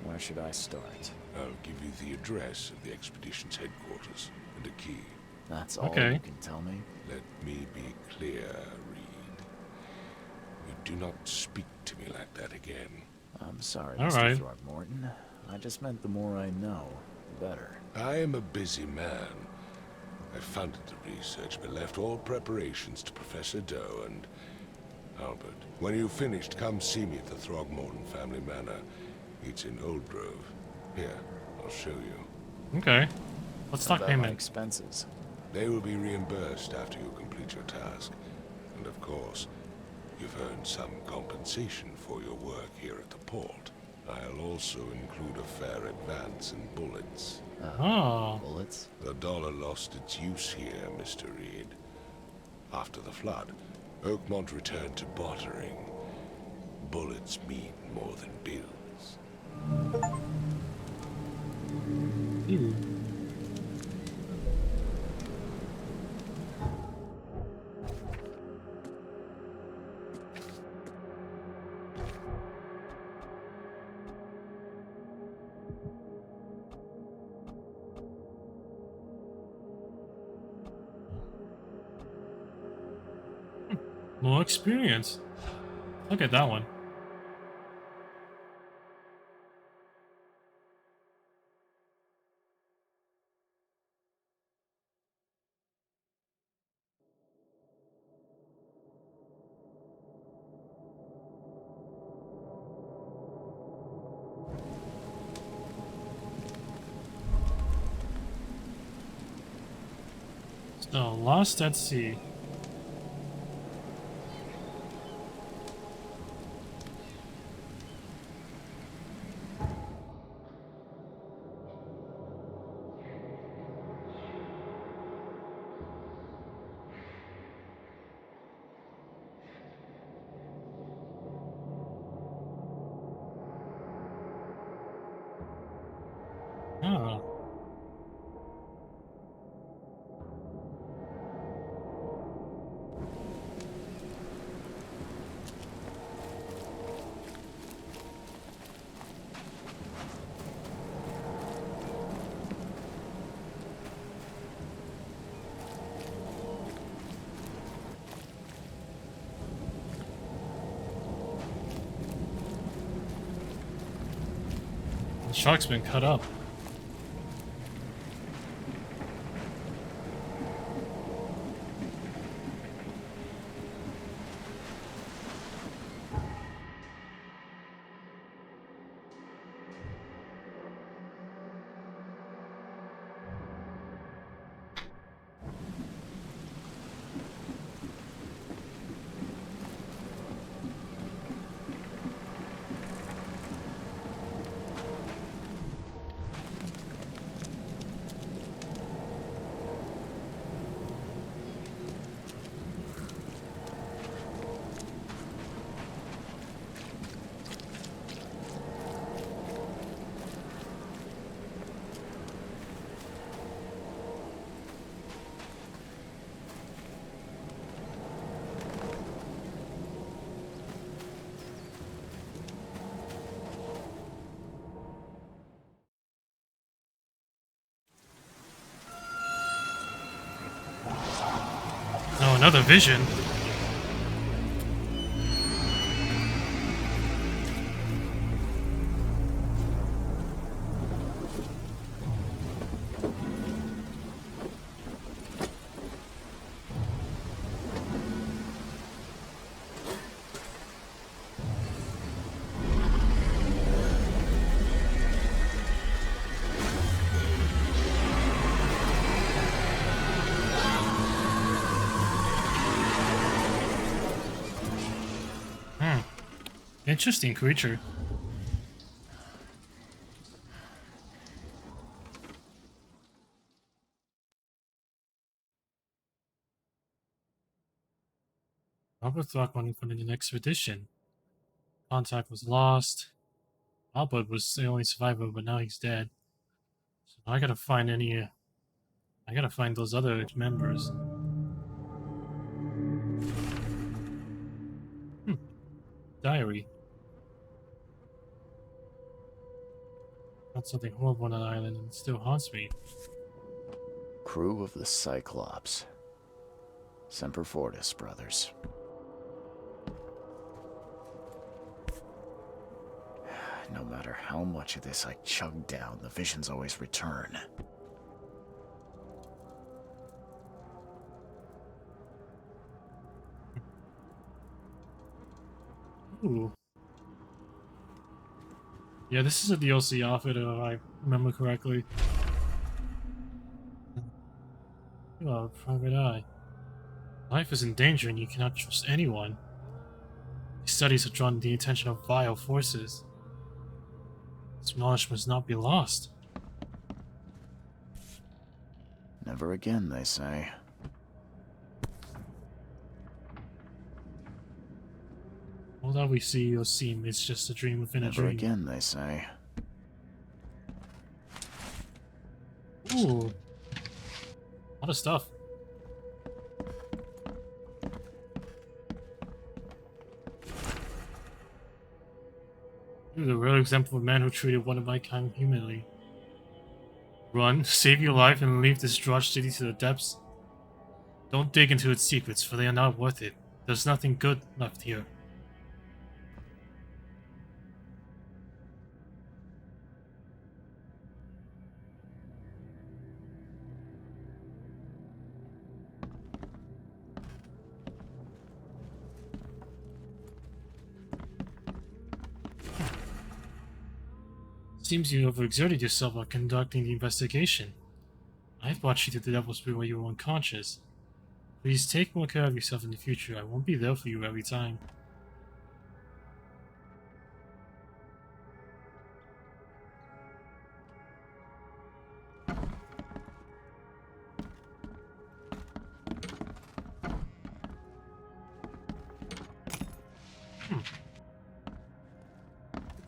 Where should I start? I'll give you the address of the expedition's headquarters and a key. That's all Okay. you can tell me? Let me be clear, Reed. You do not speak to me like that again. I'm sorry, All Mr. right. Throckmorton. I just meant the more I know, the better. I am a busy man. I funded the research, but left all preparations to Professor Doe and Albert. When you've finished, come see me at the Throgmorton family manor. It's in Old Grove. Here, I'll show you. Okay. Let's talk About my payment. expenses. They will be reimbursed after you complete your task. And of course, you've earned some compensation for your work here at the port. I'll also include a fair advance in bullets. Oh. Bullets? The dollar lost its use here, Mr. Reed. After the flood, Oakmont returned to bartering. Bullets mean more than bills. Ooh. More experience. Look at that one. So, lost at sea. Ah. The shark's been cut up. Oh, another vision. Interesting creature. Robert Throckmorton for the expedition. Contact was lost. Albert was the only survivor, but now he's dead. So I gotta find I gotta find those other members. Diary. Got something horrible on that island and it still haunts me. Crew of the Cyclops. Semper Fortis, brothers. No matter how much of this I chug down, the visions always return. Ooh. Yeah, this is a DLC outfit if I remember correctly. Oh, private eye. Life is in danger and you cannot trust anyone. These studies have drawn the attention of vile forces. This knowledge must not be lost. Never again, they say. All that we see or seem is just a dream within a Never dream. again, they say. Ooh. A lot of stuff. You're the real example of a man who treated one of my kind humanly. Run, save your life, and leave this drudge city to the depths. Don't dig into its secrets, for they are not worth it. There's nothing good left here. Seems you overexerted yourself while conducting the investigation. I've brought you to the Devil's Brew while you were unconscious. Please take more care of yourself in the future. I won't be there for you every time.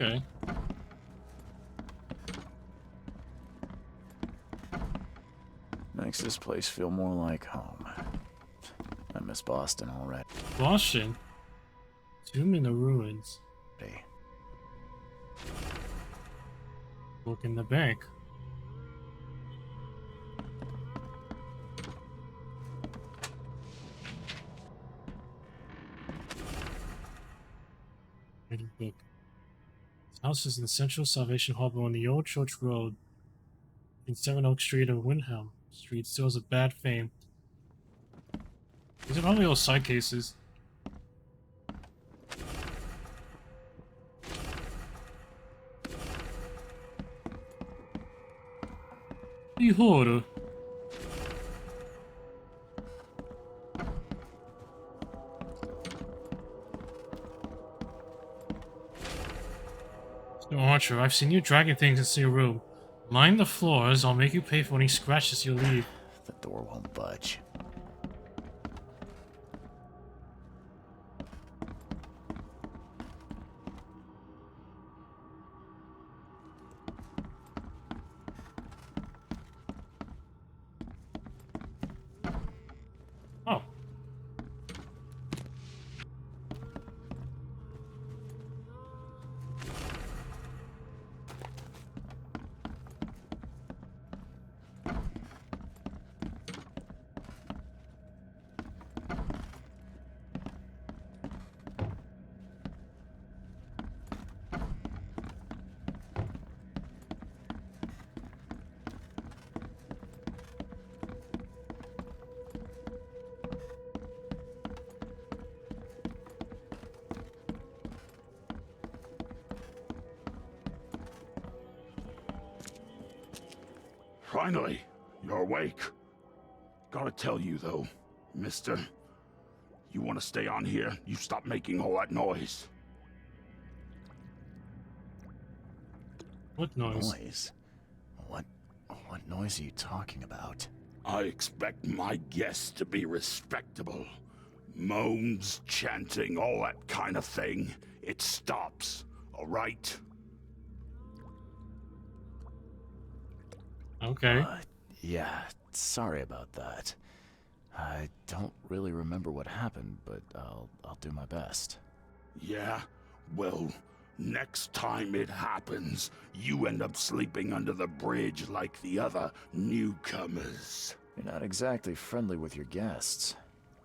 Okay. Makes this place feel more like home. I miss Boston already. Boston? Tomb in the ruins. Look in the bank. Reading book. This house is in the Central Salvation Harbor on the Old Church Road in 7 Oak Street of Windham Street. Still has a bad fame. These are probably all side cases. Behold. So Archer, I've seen you dragging things into your room. Mind the floors, I'll make you pay for any scratches you leave. The door won't budge. Oh. Finally, you're awake. Gotta tell you though, mister, you want to stay on here, you stop making all that noise. What noise? Noise? What noise are you talking about? I expect my guests to be respectable. Moans, chanting, all that kind of thing. It stops, all right? Okay. Yeah, sorry about that. I don't really remember what happened, but I'll do my best. Yeah? Well, next time it happens, you end up sleeping under the bridge like the other newcomers. You're not exactly friendly with your guests.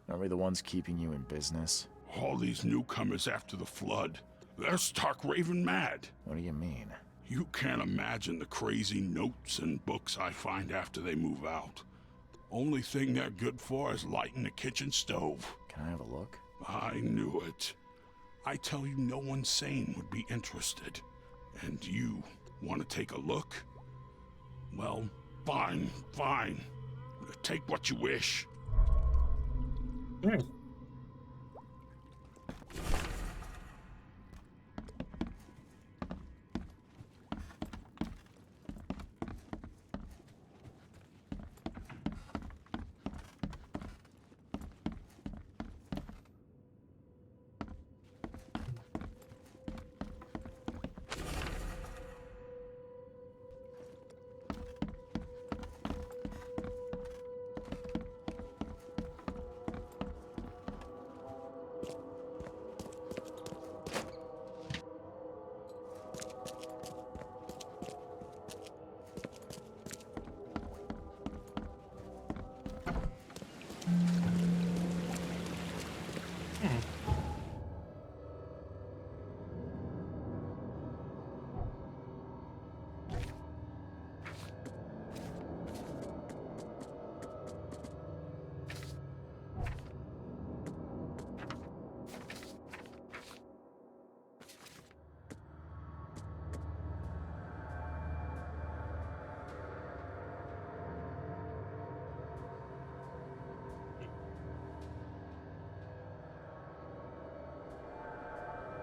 Aren't we the ones keeping you in business? All these newcomers after the flood, they're stark raving mad. What do you mean? You can't imagine the crazy notes and books I find after they move out. Only thing they're good for is lighting the kitchen stove. Can I have a look? I knew it. I tell you, no one sane would be interested. And you want to take a look? Well, fine. Take what you wish. Yeah.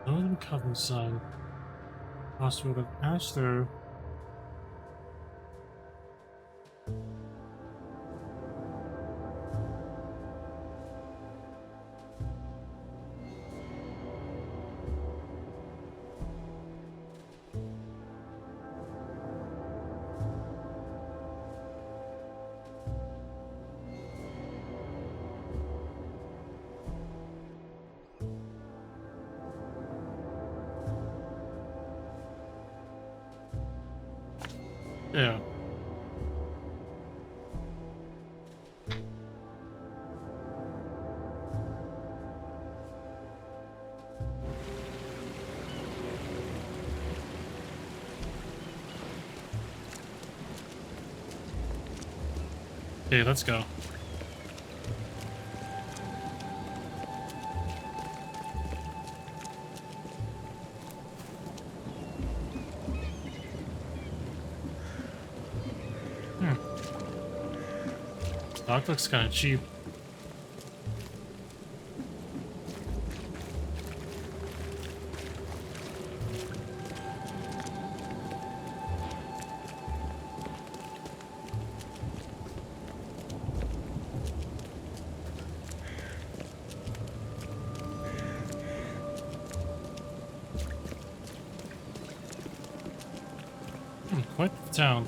Northern Coven sign. Crossroad of Astor. Yeah. Okay, let's go. Stock looks kind of cheap. Quite the town.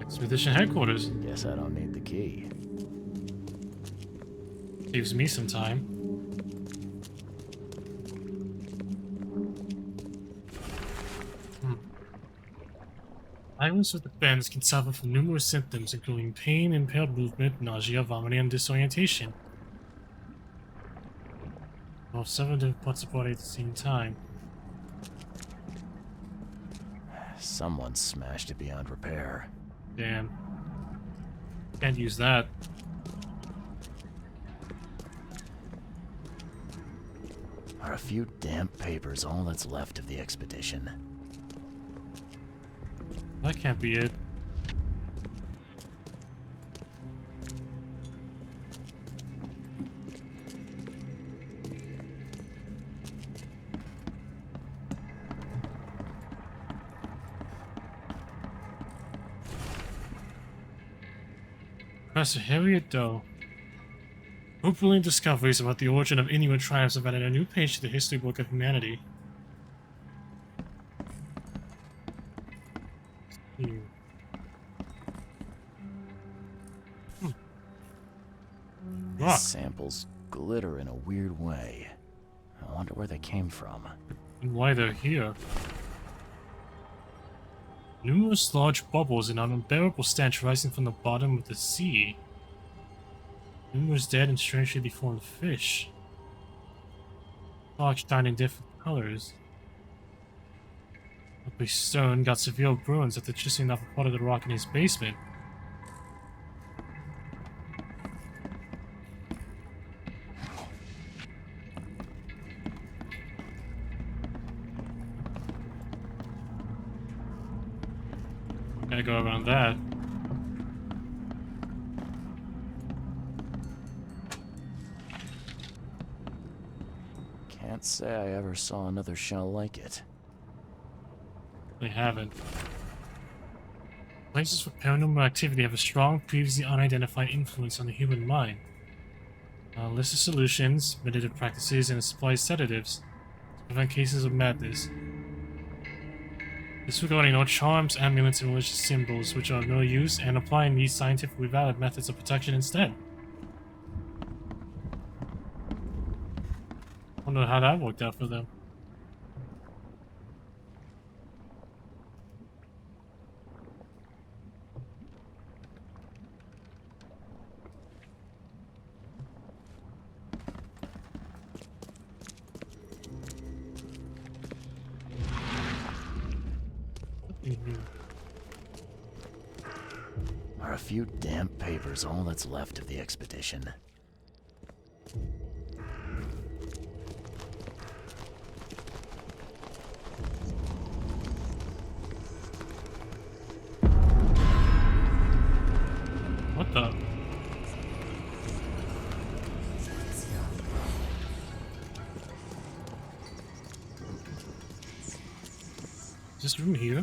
Expedition headquarters. Guess I don't need the key. Saves me some time. Items with the bends can suffer from numerous symptoms, including pain, impaired movement, nausea, vomiting, and disorientation. Well, several different parts of the body at the same time. Someone smashed it beyond repair. Damn. Can't use that. Are a few damp papers all that's left of the expedition? That can't be it. Professor Harriet Doe. Her brilliant discoveries about the origin of Inuit tribes have added a new page to the history book of humanity. These samples glitter in a weird way. I wonder where they came from. And why they're here. Numerous large bubbles and an unbearable stench rising from the bottom of the sea. Numerous dead and strangely deformed fish. Rocks shine in different colors. Ugly Stone got severe burns after chiseling off a part of the rock in his basement. Gotta go around that. Can't say I ever saw another shell like it. They haven't. Places with paranormal activity have a strong, previously unidentified influence on the human mind. A list of solutions, meditative practices, and supplies sedatives to prevent cases of madness. Disregarding all charms, amulets, and religious symbols which are of no use, and applying these scientifically valid methods of protection instead. Wonder how that worked out for them. Are a few damp papers all that's left of the expedition? What the? Is this room here?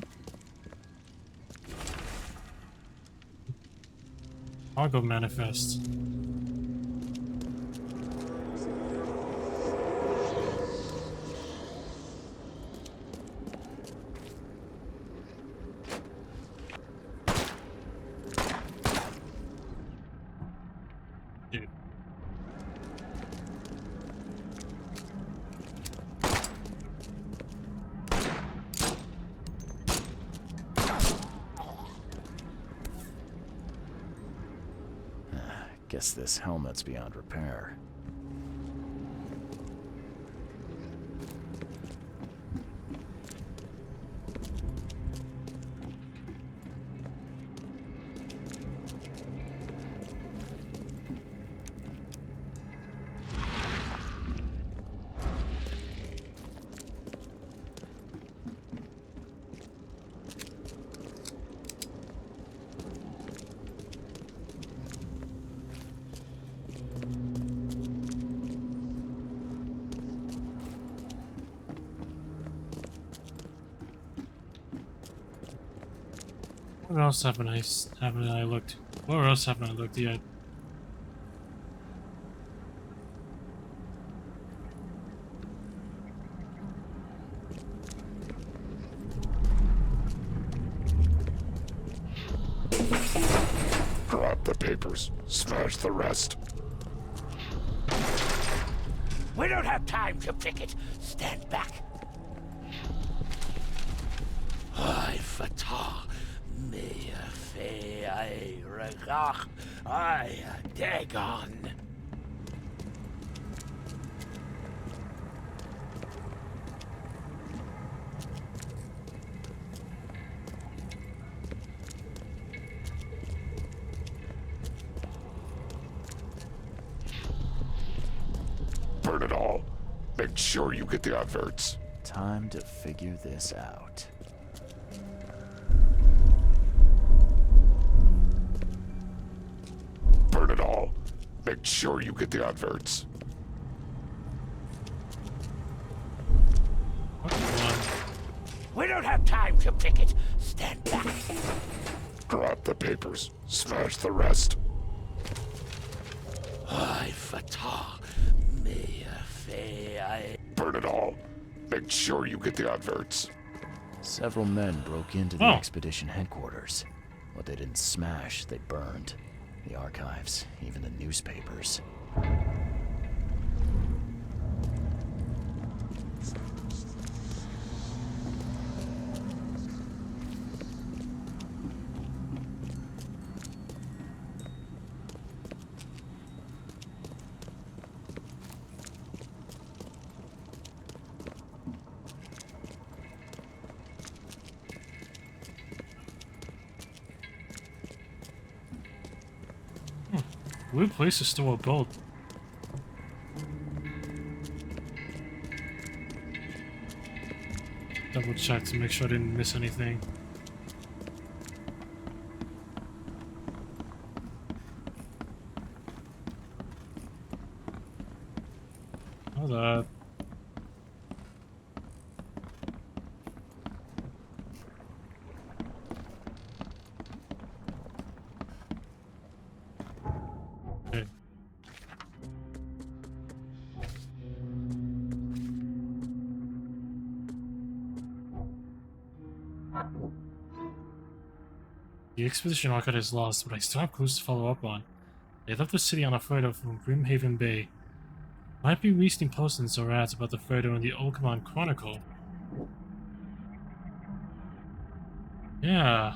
Cargo manifest. Dude. Guess this helmet's beyond repair. Where else haven't I looked? Where else haven't I looked yet? Grab the papers. Smash the rest. We don't have time to pick it. Stand back. I fatah. Me fe I regach. I dagon. it all. Make sure you get the adverts. Time to figure this out. Burn it all. Make sure you get the adverts. We don't have time to pick it. Stand back. Grab the papers. Smash the rest. I fatah. Burn it all. Make sure you get the adverts. Several men broke into the expedition headquarters. What they didn't smash, they burned. The archives, even the newspapers. Weird place to store a boat. Double check to make sure I didn't miss anything. Hold up. Okay. The expedition archive is lost, but I still have clues to follow up on. They left the city on a photo from Grimhaven Bay. Might be recently postings or ads about the photo in the Oakmont Chronicle. Yeah.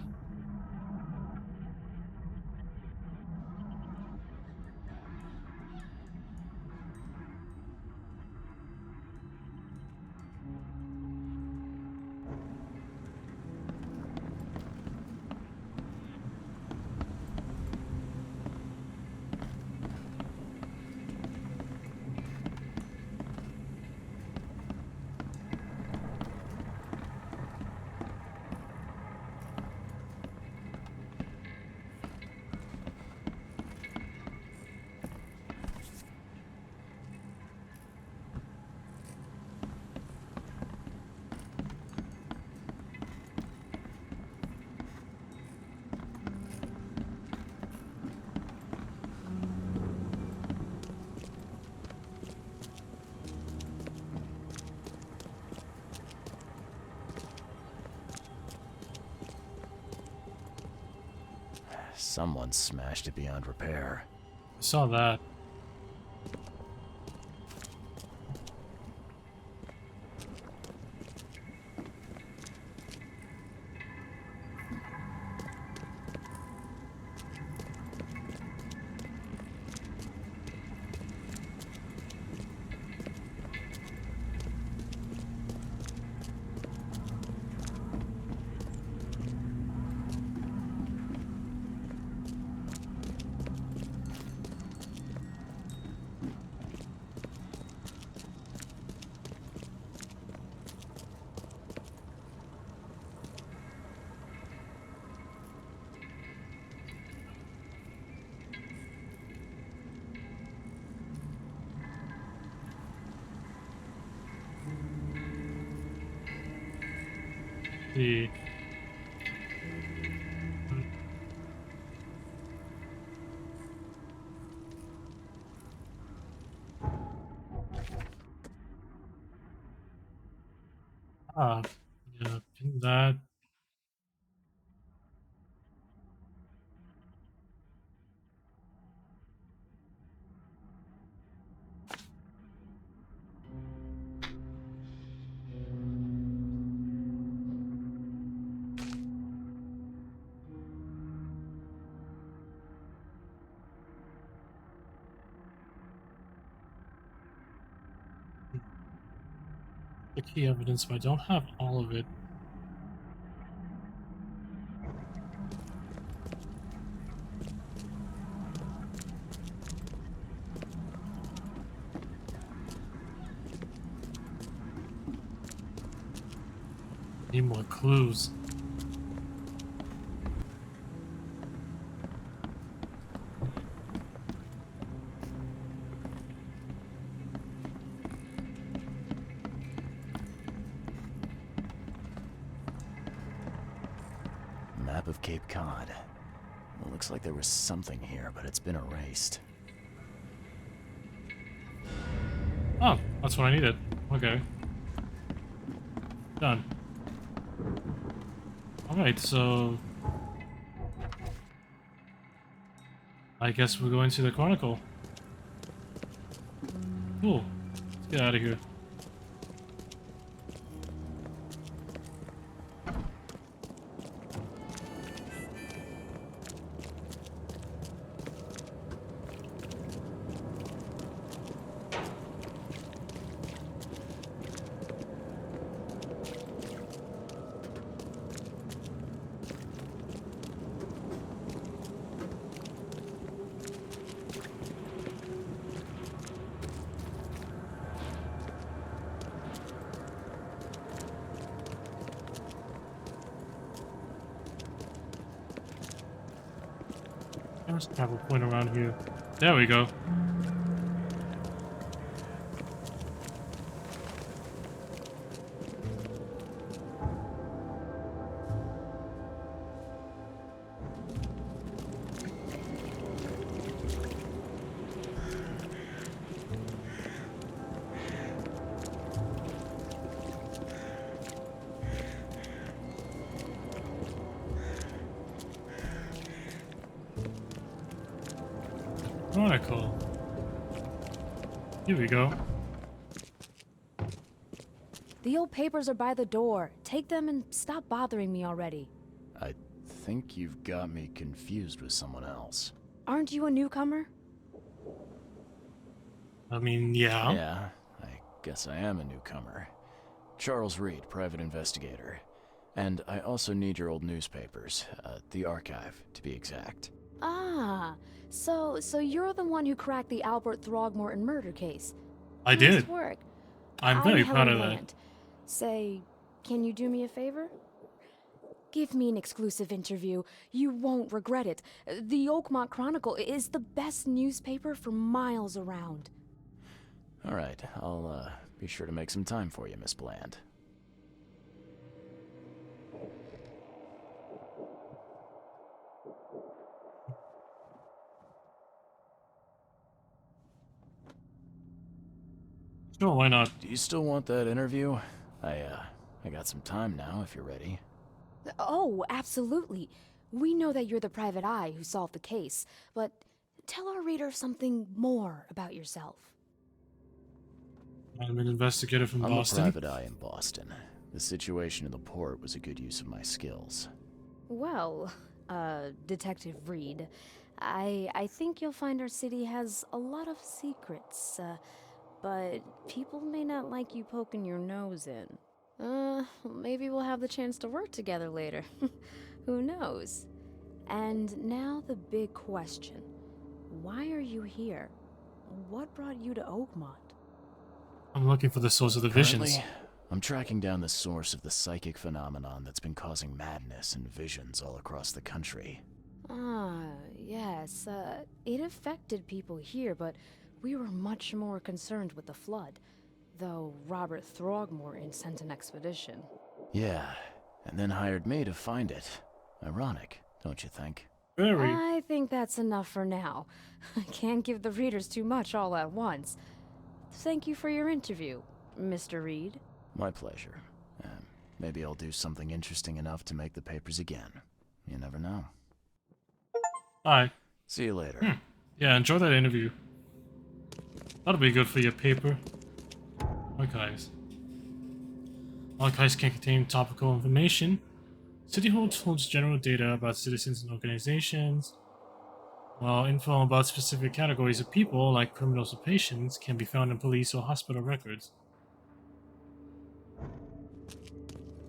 Someone smashed it beyond repair. I saw that. The yeah, pin that. The key evidence, but I don't have all of it. Need more clues. Map of Cape Cod. Well, looks like there was something here, but it's been erased. Oh, that's what I needed. Okay. Done. Alright, so... I guess we're going to the Chronicle. Cool. Let's get out of here. Let's have a point around here. There we go. Chronicle. Here we go. The old papers are by the door. Take them and stop bothering me already. I think you've got me confused with someone else. Aren't you a newcomer? I mean, yeah. Yeah, I guess I am a newcomer. Charles Reed, private investigator. And I also need your old newspapers, the archive, to be exact. Ah, so you're the one who cracked the Albert Throgmorton murder case. I Nice did. work. I'm very proud of Helen that. Land. Say, can you do me a favor? Give me an exclusive interview. You won't regret it. The Oakmont Chronicle is the best newspaper for miles around. All right, I'll be sure to make some time for you, Miss Bland. Sure, why not? Do you still want that interview? I got some time now, if you're ready. Oh, absolutely. We know that you're the private eye who solved the case, but tell our readers something more about yourself. I'm an investigator from I'm Boston. a private eye in Boston. The situation in the port was a good use of my skills. Well, Detective Reed, I think you'll find our city has a lot of secrets, but people may not like you poking your nose in. Maybe we'll have the chance to work together later. Who knows? And now the big question. Why are you here? What brought you to Oakmont? I'm looking for the source of the visions. Currently, I'm tracking down the source of the psychic phenomenon that's been causing madness and visions all across the country. Ah, yes, it affected people here, but we were much more concerned with the flood, though Robert Throgmorton sent an expedition. Yeah, and then hired me to find it. Ironic, don't you think? Very. I think that's enough for now. I can't give the readers too much all at once. Thank you for your interview, Mr. Reed. My pleasure. Maybe I'll do something interesting enough to make the papers again. You never know. Hi. See you later. Yeah, enjoy that interview. That'll be good for your paper. Archives. Archives can contain topical information. City Hall holds general data about citizens and organizations, while info about specific categories of people, like criminals or patients, can be found in police or hospital records.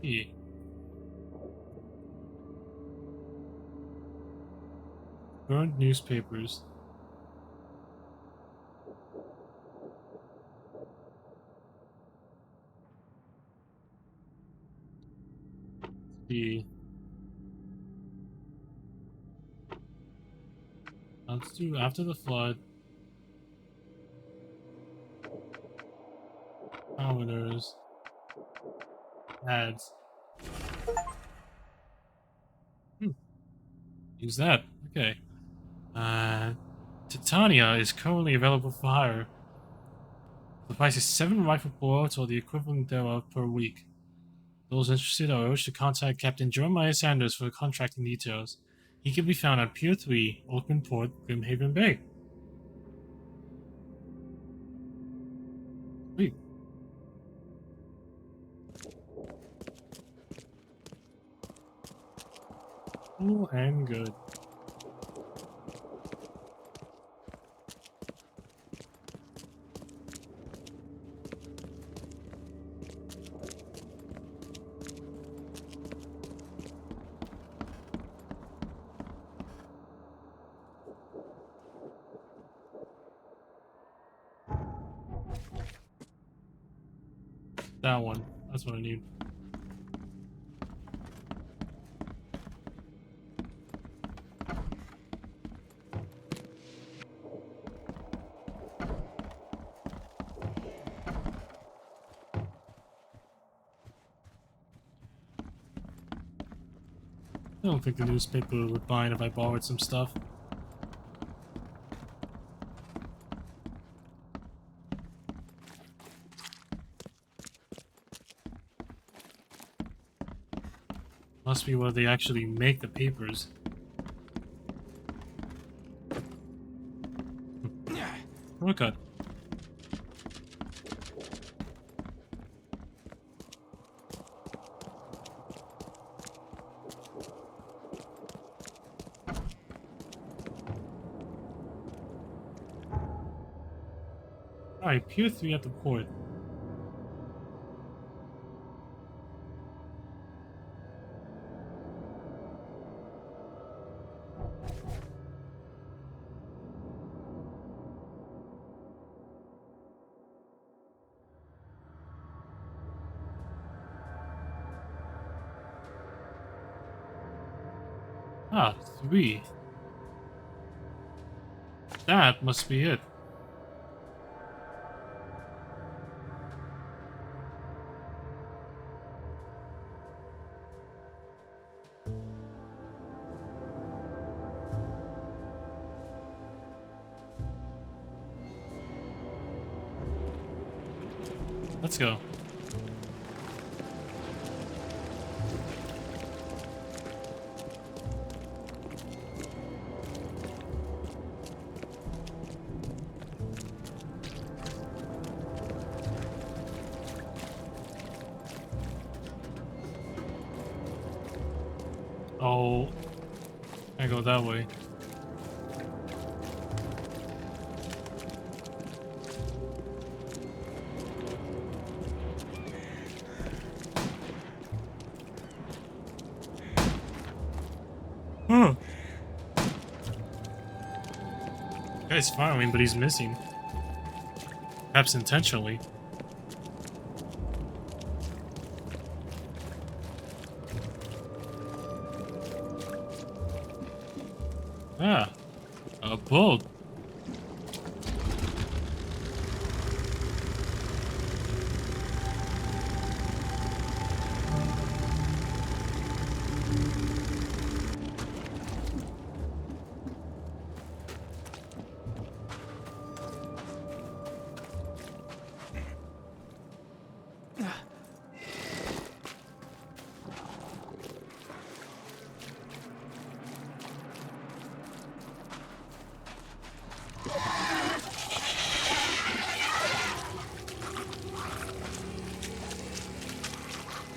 E. Current newspapers. see. Let's do after the flood. Commoners. Ads. Use that. Okay. Titania is currently available for hire. The price is 7 rifle bullets or the equivalent thereof per week. Those interested are urged to contact Captain Jeremiah Sanders for contracting details. He can be found at Pier 3, Oakmont Port, Grimhaven Bay. Sweet. Cool and good. That one. That's what I need. I don't think the newspaper would mind if I borrowed some stuff. Must be where they actually make the papers. Shortcut. Alright, Pier 3 at the port. Ah, 3. That must be it. Let's go. Oh, I go that way. Huh. Guy's firing, but he's missing. Perhaps intentionally. Ah, a bulb.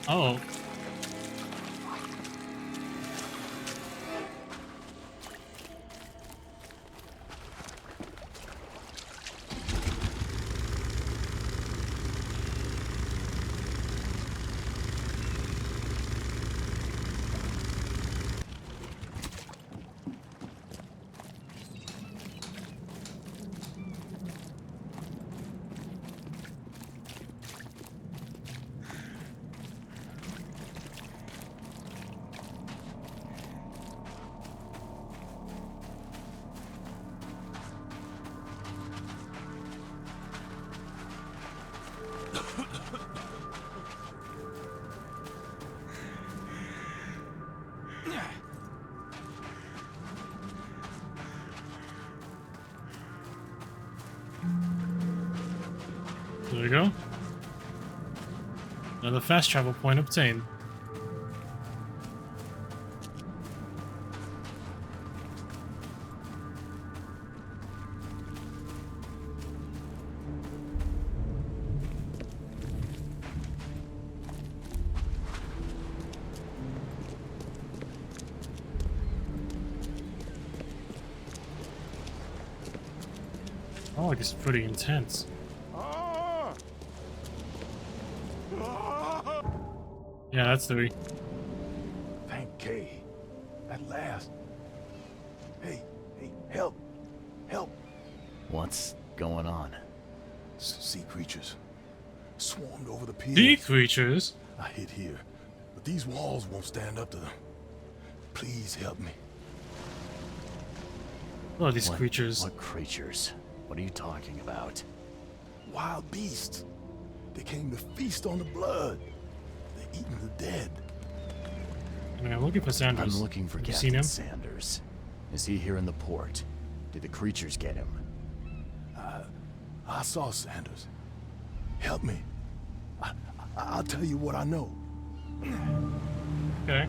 Oh. There we go. Another fast travel point obtained. Oh, this is pretty intense. Yeah, that's three. Thank Kay. At last. Hey, help. Help. What's going on? Sea creatures. Swarmed over the pier. Sea creatures? I hid here, but these walls won't stand up to them. Please help me. Oh, these creatures. What creatures? What are you talking about? Wild beasts. They came to feast on the blood. They're eating the dead. I mean, I'm looking for Sanders. I'm looking for Have you Captain seen him? Sanders. Is he here in the port? Did the creatures get him? I saw Sanders. Help me. I'll tell you what I know. Okay.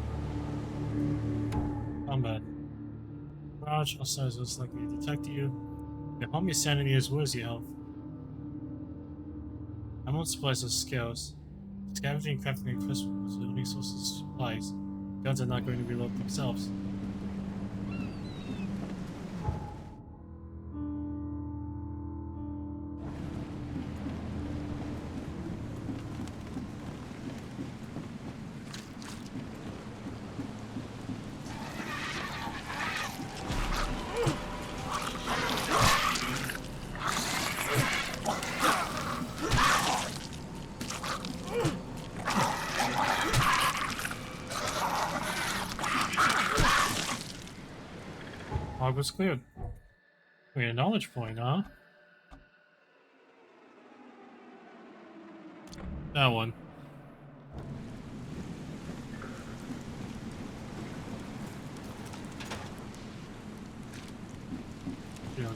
Combat. Crouch, outside looks like they detect you. They harm your sanity as well as your health. Ammo supplies are scarce. Scavenging and crafting equipment so only sources of supplies. Guns are not going to reload themselves. Log was cleared. We had a knowledge point, huh? That one.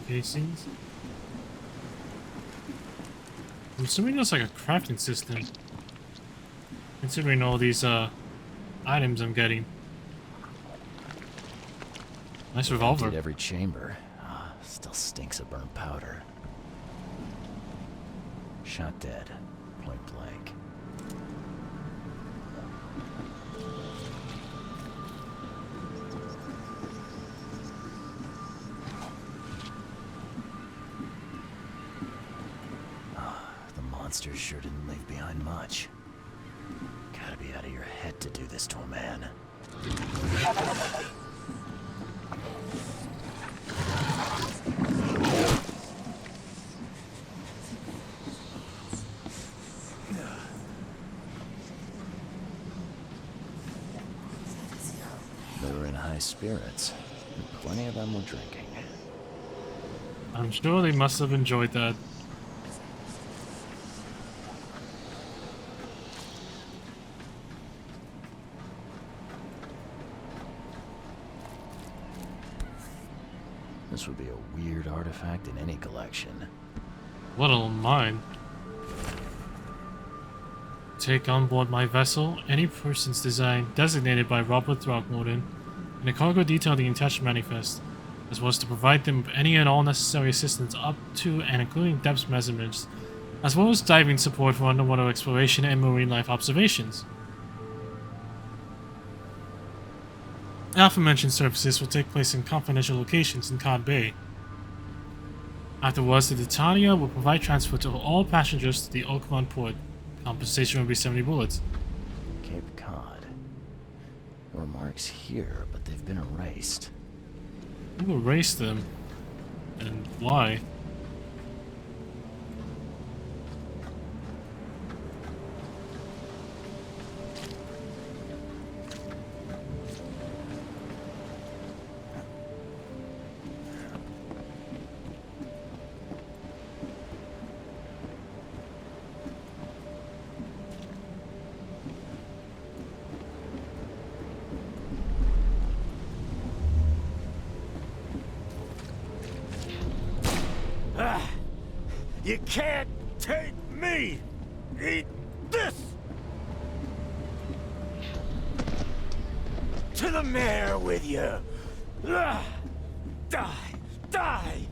Casings. I'm assuming that's like a crafting system. Considering all these items I'm getting. Nice revolver. Emptied every chamber. Still stinks of burnt powder. Shot dead. Point blank. The monsters sure didn't leave behind much. Gotta be out of your head to do this to a man. They were in high spirits, and plenty of them were drinking. I'm sure they must have enjoyed that. This would be a weird artifact in any collection. Let alone mine. Take on board my vessel any person's design designated by Robert Throckmorton, and a cargo detailing the attached manifest, as well as to provide them with any and all necessary assistance up to and including depth measurements, as well as diving support for underwater exploration and marine life observations. Aforementioned services will take place in confidential locations in Cod Bay. Afterwards, the Titania will provide transport of all passengers to the Oakmont port. Compensation will be 70 bullets. Cape Cod. There were marks here, but they've been erased. Who erased them? And why? You can't take me! Eat this! To the mayor with you! Die! Die!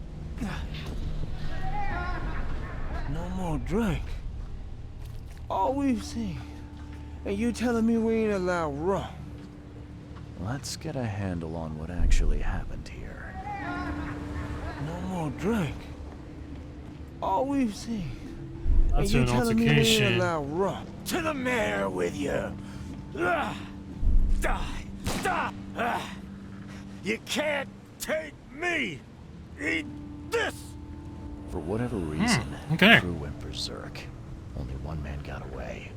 No more drink. All we've seen. And you telling me we ain't allowed rum? Let's get a handle on what actually happened here. No more drink. All we've seen. That's and you an telling me we ain't altercation. allowed rum? To the mayor with you! Die! Die! You can't take me! Eat this! For whatever reason, okay. the crew went berserk. Only one man got away.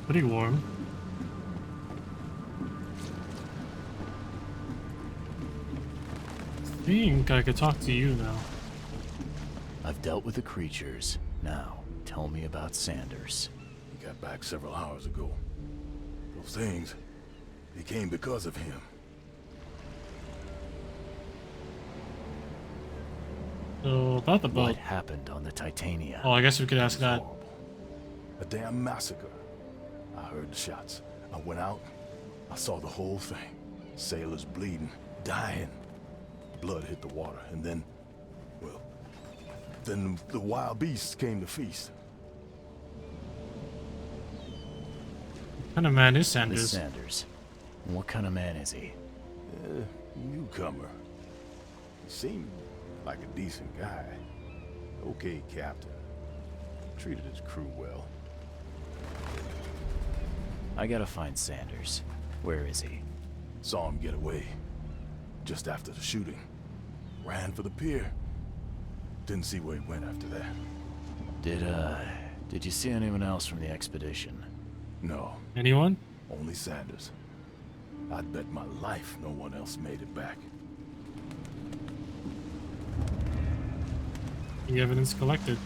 Pretty warm. I think I could talk to you now. I've dealt with the creatures. Now, tell me about Sanders. He got back several hours ago. Those things, they came because of him. So, about the boat. What happened on the Titania? Oh, I guess we could ask that. Horrible. A damn massacre. I heard the shots. I went out. I saw the whole thing. Sailors bleeding, dying. Blood hit the water, and then, well, then the wild beasts came to feast. What kind of man is Miss Sanders? Sanders. What kind of man is he? Newcomer. He seemed like a decent guy. Okay, captain. Treated his crew well. I gotta find Sanders. Where is he? Saw him get away. Just after the shooting. Ran for the pier. Didn't see where he went after that. Did you see anyone else from the expedition? No. Anyone? Only Sanders. I'd bet my life no one else made it back. The evidence collected.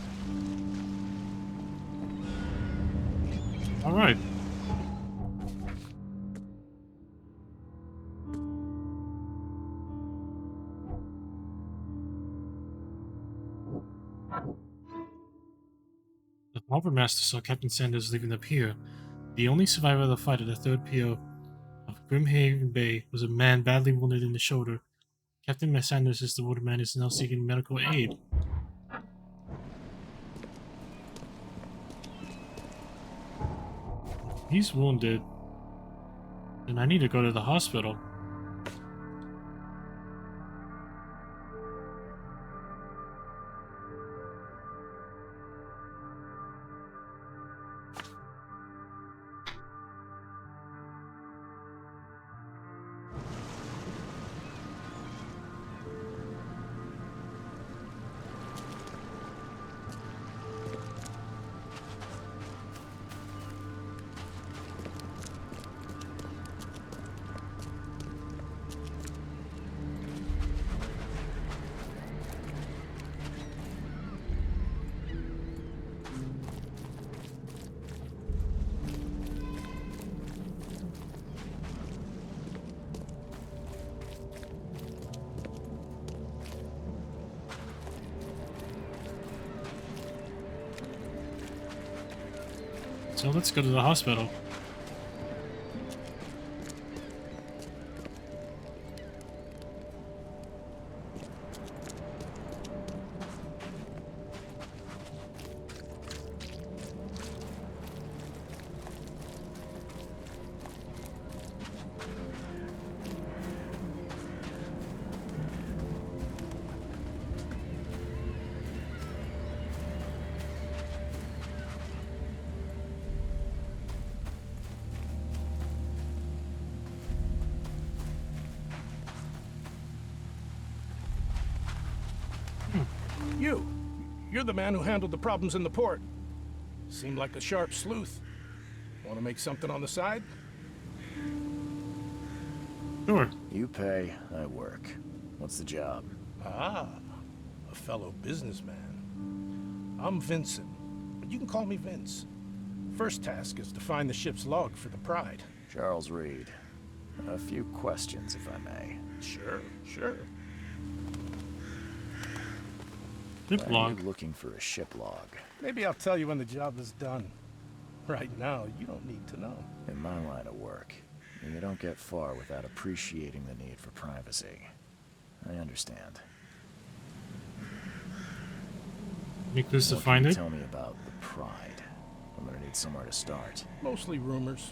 Alright. The harbor master saw Captain Sanders leaving the pier. The only survivor of the fight at the third pier of Grimhaven Bay was a man badly wounded in the shoulder. Captain Sanders says the wounded man is now seeking medical aid. He's wounded, and I need to go to the hospital. So let's go to the hospital. You're the man who handled the problems in the port. Seemed like a sharp sleuth. Want to make something on the side? Sure. You pay, I work. What's the job? Ah, a fellow businessman. I'm Vincent, but you can call me Vince. First task is to find the ship's log for the Pride. Charles Reed. A few questions, if I may. Sure. Ship log. You're looking for a ship log. Maybe I'll tell you when the job is done. Right now, you don't need to know. In my line of work, you don't get far without appreciating the need for privacy. I understand. Any clues to What find can you it? tell me about the Pride? I'm gonna need somewhere to start. Mostly rumors.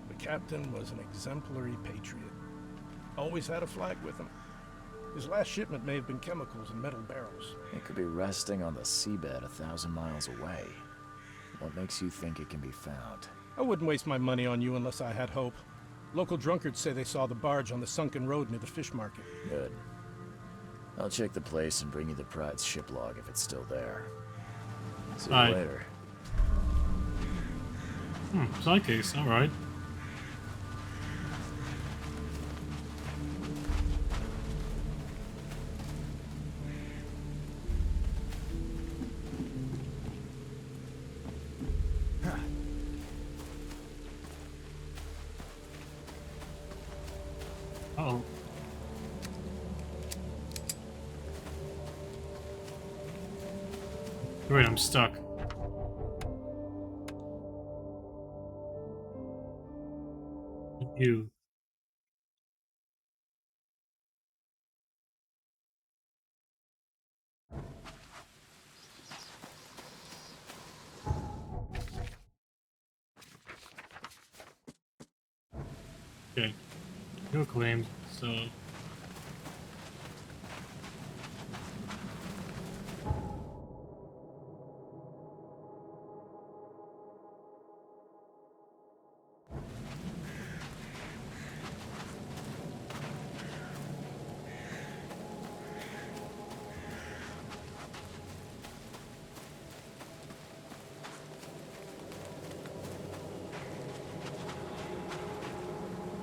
The captain was an exemplary patriot. Always had a flag with him. His last shipment may have been chemicals in metal barrels. It could be resting on the seabed 1,000 miles away. What makes you think it can be found? I wouldn't waste my money on you unless I had hope. Local drunkards say they saw the barge on the sunken road near the fish market. Good. I'll check the place and bring you the Pride's ship log if it's still there. See you Aye. later. Side case, alright. Uh-oh. Wait, I'm stuck. You. Okay. You claimed, so.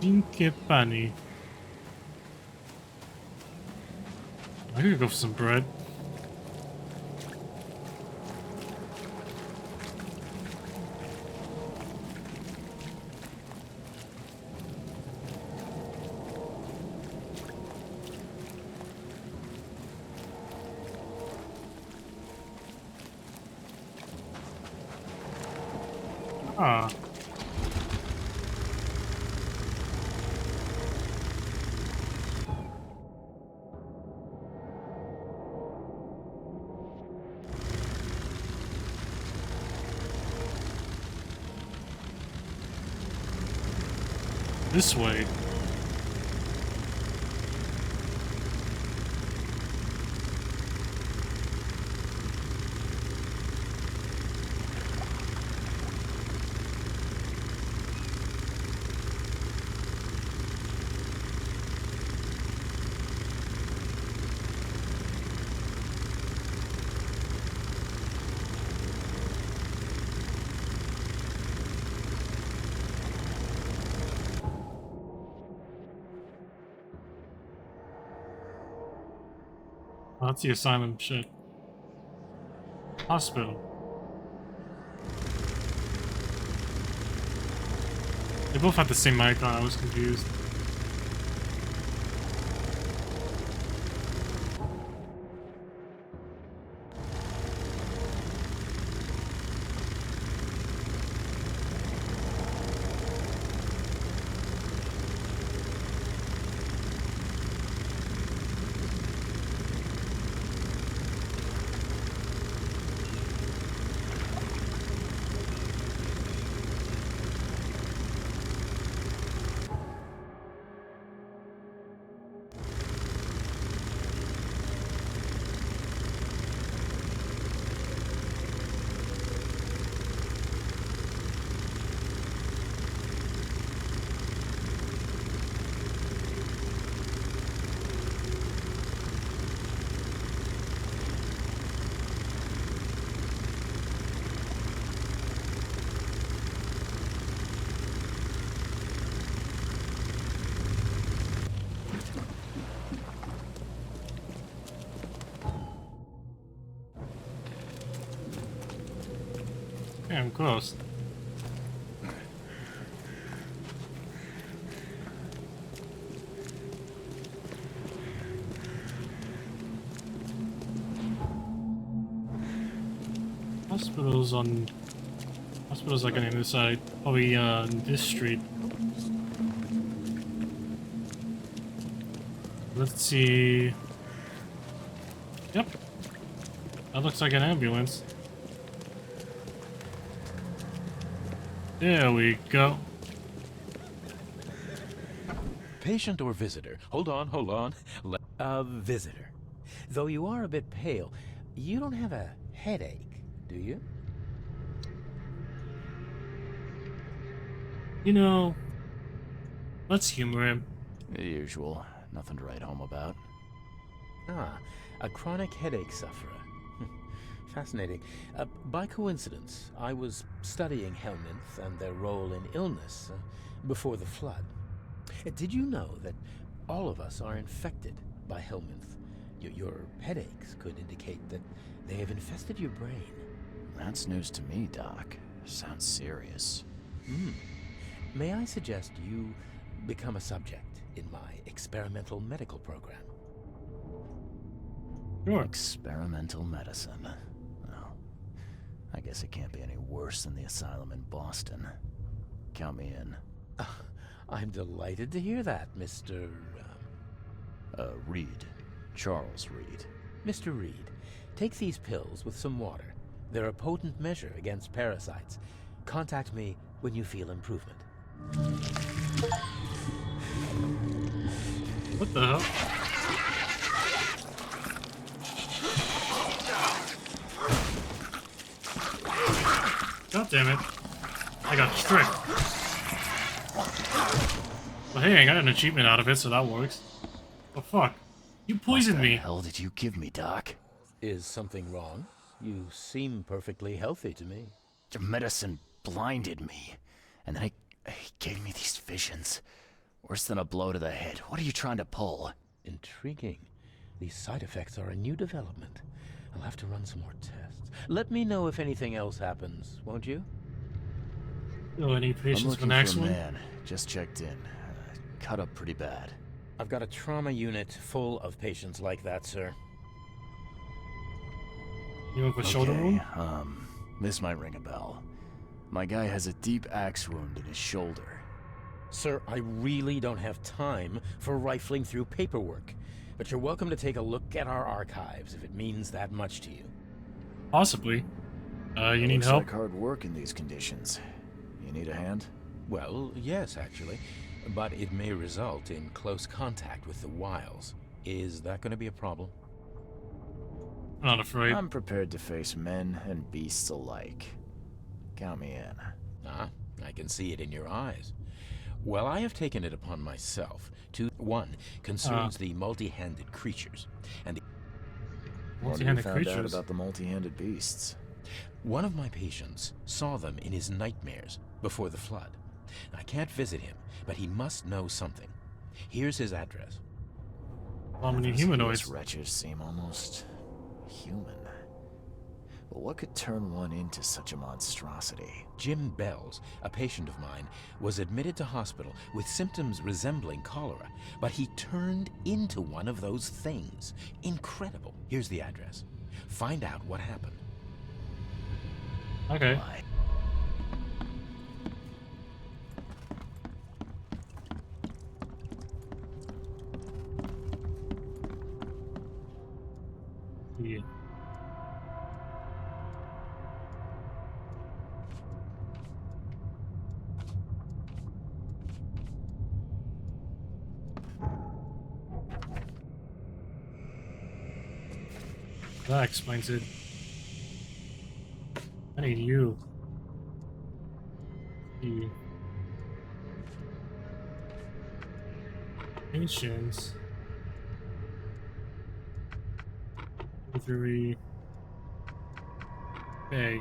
Dinky Bunny. I could go for some bread. Ah. This way. Oh, that's the asylum shit. Hospital. They both had the same icon, I was confused. Damn, close. Hospitals like on the other side. Probably this street. Let's see. Yep. That looks like an ambulance. There we go. Patient or visitor? Hold on. Visitor. Though you are a bit pale, you don't have a headache, do you? You know, let's humor him. The usual. Nothing to write home about. Ah, a chronic headache sufferer. Fascinating. By coincidence, I was studying helminths and their role in illness before the flood. Did you know that all of us are infected by helminth? Your headaches could indicate that they have infested your brain. That's news to me, Doc. Sounds serious. May I suggest you become a subject in my experimental medical program? Sure. Experimental medicine. Well, I guess it can't be any worse than the asylum in Boston. Count me in. I'm delighted to hear that, Mr. Reed. Charles Reed. Mr. Reed, take these pills with some water. They're a potent measure against parasites. Contact me when you feel improvement. What the hell? God damn it. I got tricked. Well, hey, I got an achievement out of it, so that works. Oh, fuck. You poisoned me. What the hell did you give me, Doc? Is something wrong? You seem perfectly healthy to me. Your medicine blinded me. And then he gave me these visions. Worse than a blow to the head. What are you trying to pull? Intriguing. These side effects are a new development. I'll have to run some more tests. Let me know if anything else happens, won't you? Oh, any patients for the next one? Man, just checked in. Cut up pretty bad. I've got a trauma unit full of patients like that, sir. You have a shoulder wound? This might ring a bell. My guy has a deep axe wound in his shoulder. Sir, I really don't have time for rifling through paperwork, but you're welcome to take a look at our archives if it means that much to you. Possibly. You need help? Looks like hard work in these conditions. You need a hand? Well, yes, actually. But it may result in close contact with the wiles. Is that going to be a problem? I'm not afraid. I'm prepared to face men and beasts alike. Count me in. Ah, I can see it in your eyes. Well, I have taken it upon myself to... One concerns the multi-handed creatures, and the... Multi-handed creatures? What have you found out about the multi-handed beasts? One of my patients saw them in his nightmares before the flood. I can't visit him, but he must know something. Here's his address. How many humanoids? These wretches seem almost human. But what could turn one into such a monstrosity? Jim Bells, a patient of mine, was admitted to hospital with symptoms resembling cholera, but he turned into one of those things. Incredible. Here's the address. Find out what happened. Okay. Yeah. That explains it. I need you. The patience. Injury. Okay.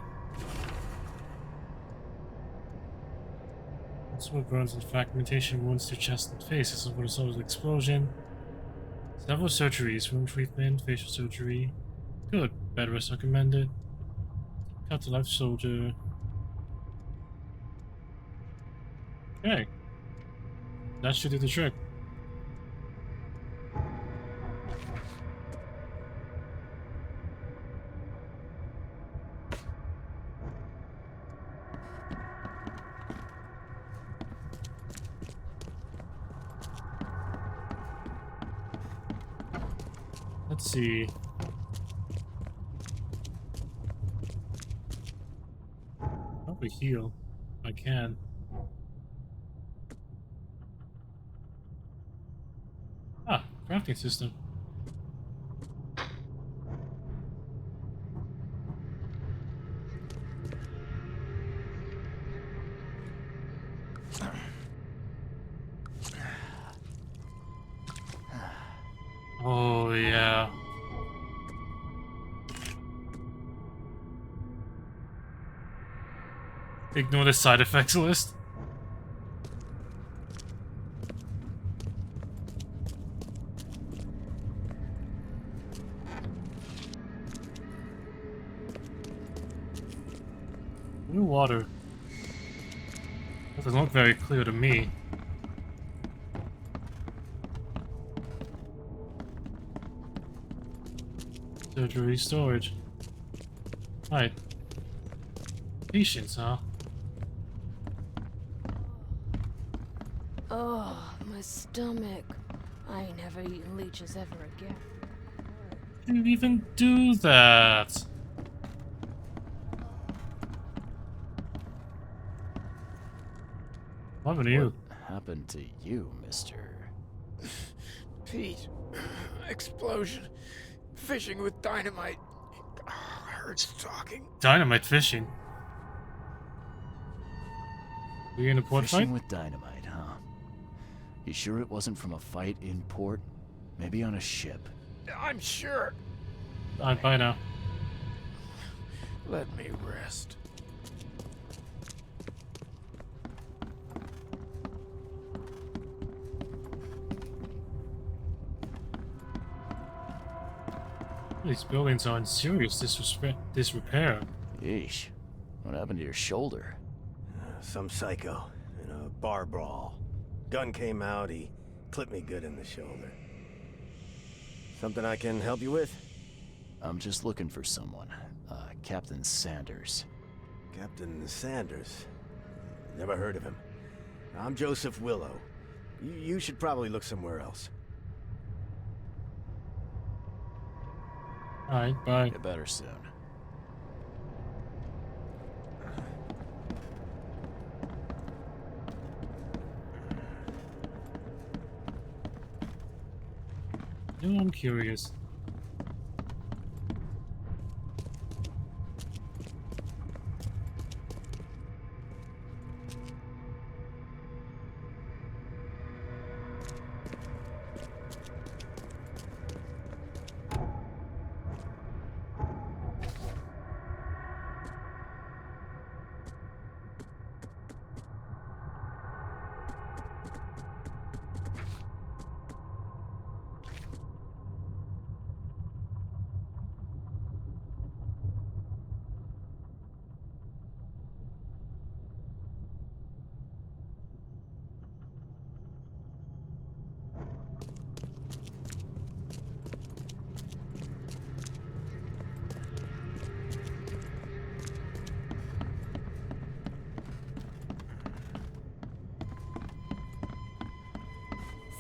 Smoke burns and fragmentation wounds to chest and face. This is what a of explosion. Several surgeries, wound treatment, facial surgery. Good. Bed rest recommended. Cut to left shoulder. Okay. That should do the trick. Let's see. Probably heal. If I can. Ah, crafting system. Oh, yeah. Ignore the side effects list. Blue water. That doesn't look very clear to me. Surgery storage. Right. Patience, huh? Oh, my stomach. I ain't never eaten leeches ever again. How do you even do that? What happened to you? What happened to you, mister? Pete. Explosion. Fishing with dynamite. Hurts talking. Dynamite fishing. Were you in a port Fishing fight? with dynamite, huh? You sure it wasn't from a fight in port? Maybe on a ship? I'm sure. Alright, bye now. Let me rest. These buildings are in serious disrepair. Yeesh. What happened to your shoulder? Some psycho in a bar brawl. Gun came out, he clipped me good in the shoulder. Something I can help you with? I'm just looking for someone. Captain Sanders. Captain Sanders? Never heard of him. I'm Joseph Willow. You should probably look somewhere else. Alright, bye. Get better soon. No, I'm curious.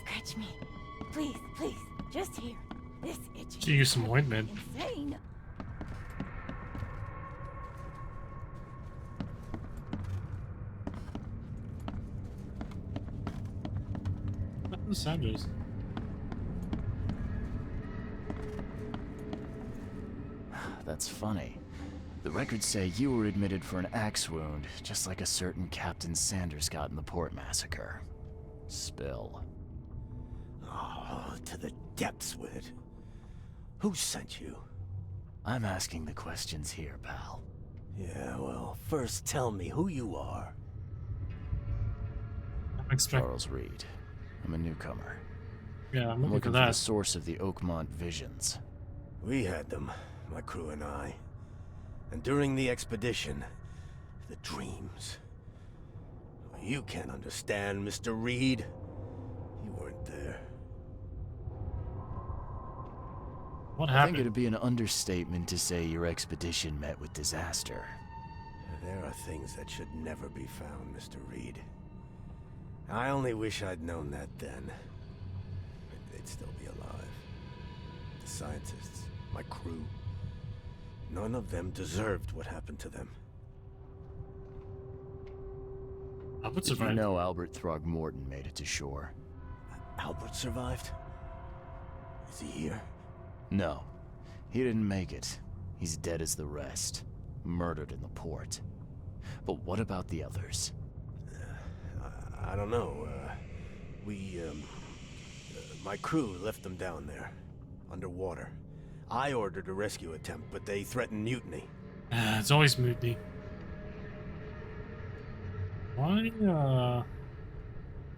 Scratch me. Please, please. Just here. This itch. Should use some ointment. Insane. Captain Sanders. That's funny. The records say you were admitted for an axe wound, just like a certain Captain Sanders got in the port massacre. Spill. Oh, to the depths with it. Who sent you? I'm asking the questions here, pal. Yeah, well, first tell me who you are. Charles Reed. I'm a newcomer. Yeah, I'm looking for for that. the source of the Oakmont visions. We had them, my crew and I. And during the expedition, the dreams. You can't understand, Mr. Reed. You weren't there. What I happened? think it'd be an understatement to say your expedition met with disaster. There are things that should never be found, Mr. Reed. I only wish I'd known that then. They'd still be alive. The scientists, my crew, none of them deserved what happened to them. Did you know Albert Throgmorton made it to shore? Albert survived? Is he here? No, he didn't make it. He's dead as the rest, murdered in the port. But what about the others? I don't know. My crew left them down there, underwater. I ordered a rescue attempt, but they threatened mutiny. It's always mutiny. Why,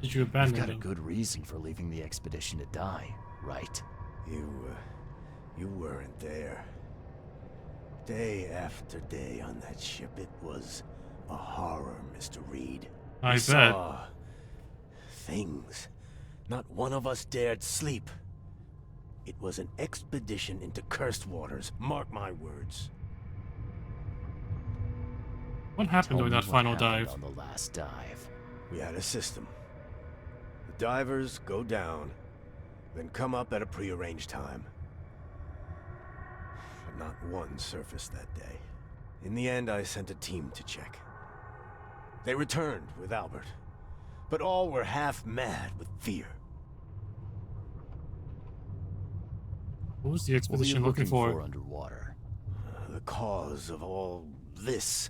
did you abandon You've got them? a good reason for leaving the expedition to die, right? You weren't there. Day after day on that ship, it was a horror, Mr. Reed. I We bet. saw things. Not one of us dared sleep. It was an expedition into cursed waters, mark my words. What happened during that final dive? On the last dive. We had a system. The divers go down, then come up at a prearranged time. But not one surfaced that day. In the end, I sent a team to check. They returned with Albert, but all were half mad with fear. What was the What were expedition you looking for? underwater? The cause of all this.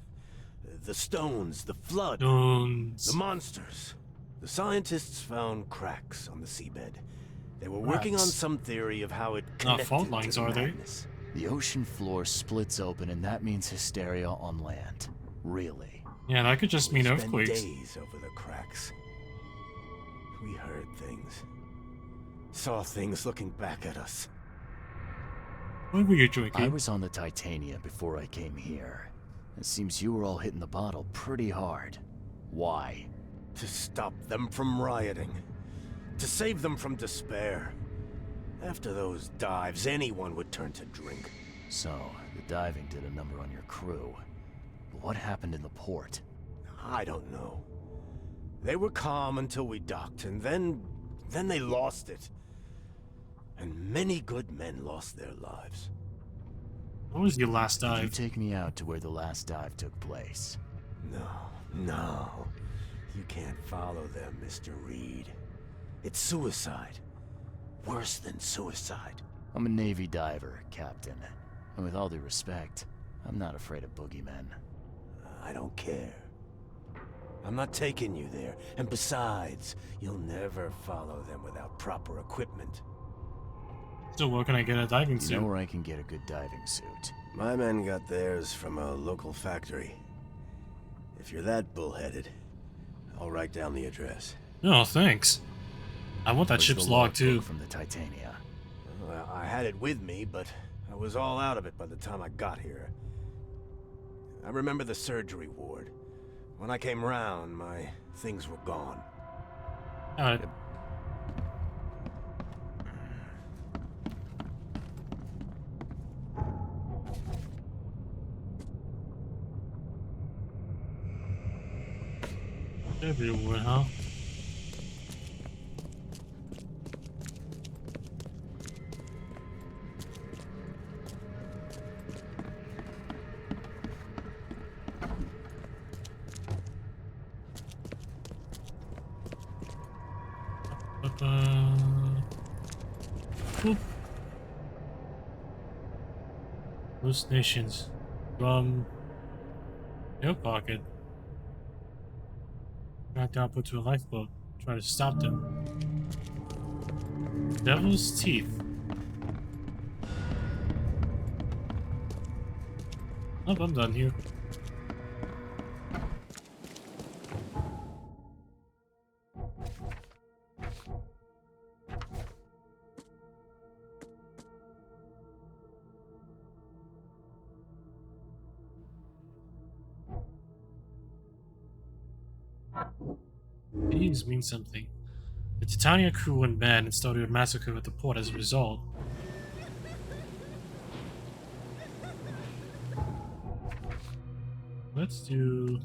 The stones, the flood, Stones. the monsters. The scientists found cracks on the seabed. They were working on Cracks? some theory of how it Not connected fault lines, to the are they? madness. The ocean floor splits open and that means hysteria on land. Really? Yeah, that could just mean We spent earthquakes. days over the cracks. We heard things. Saw things looking back at us. What were you drinking? I was on the Titania before I came here. It seems you were all hitting the bottle pretty hard. Why? To stop them from rioting. To save them from despair. After those dives, anyone would turn to drink. So, the diving did a number on your crew. But what happened in the port? I don't know. They were calm until we docked, and then they lost it. And many good men lost their lives. What was your last Did you dive? take me out to where the last dive took place? No. You can't follow them, Mr. Reed. It's suicide. Worse than suicide. I'm a Navy diver, Captain. And with all due respect, I'm not afraid of boogeymen. I don't care. I'm not taking you there. And besides, you'll never follow them without proper equipment. So where can I get a diving You suit? know where I can get a good diving suit? My men got theirs from a local factory. If you're that bullheaded, I'll write down the address. No, thanks. I want that Where's ship's the log logbook too. from the Titania? Well, I had it with me, but I was all out of it by the time I got here. I remember the surgery ward. When I came round, my things were gone. Alright. Everywhere, huh? Boop. Most nations from your pocket. Track down, put to a lifeboat. Try to stop them. Devil's Teeth. Oh, I'm done here. These mean something. The Titania crew went mad and started a massacre at the port as a result. Let's do...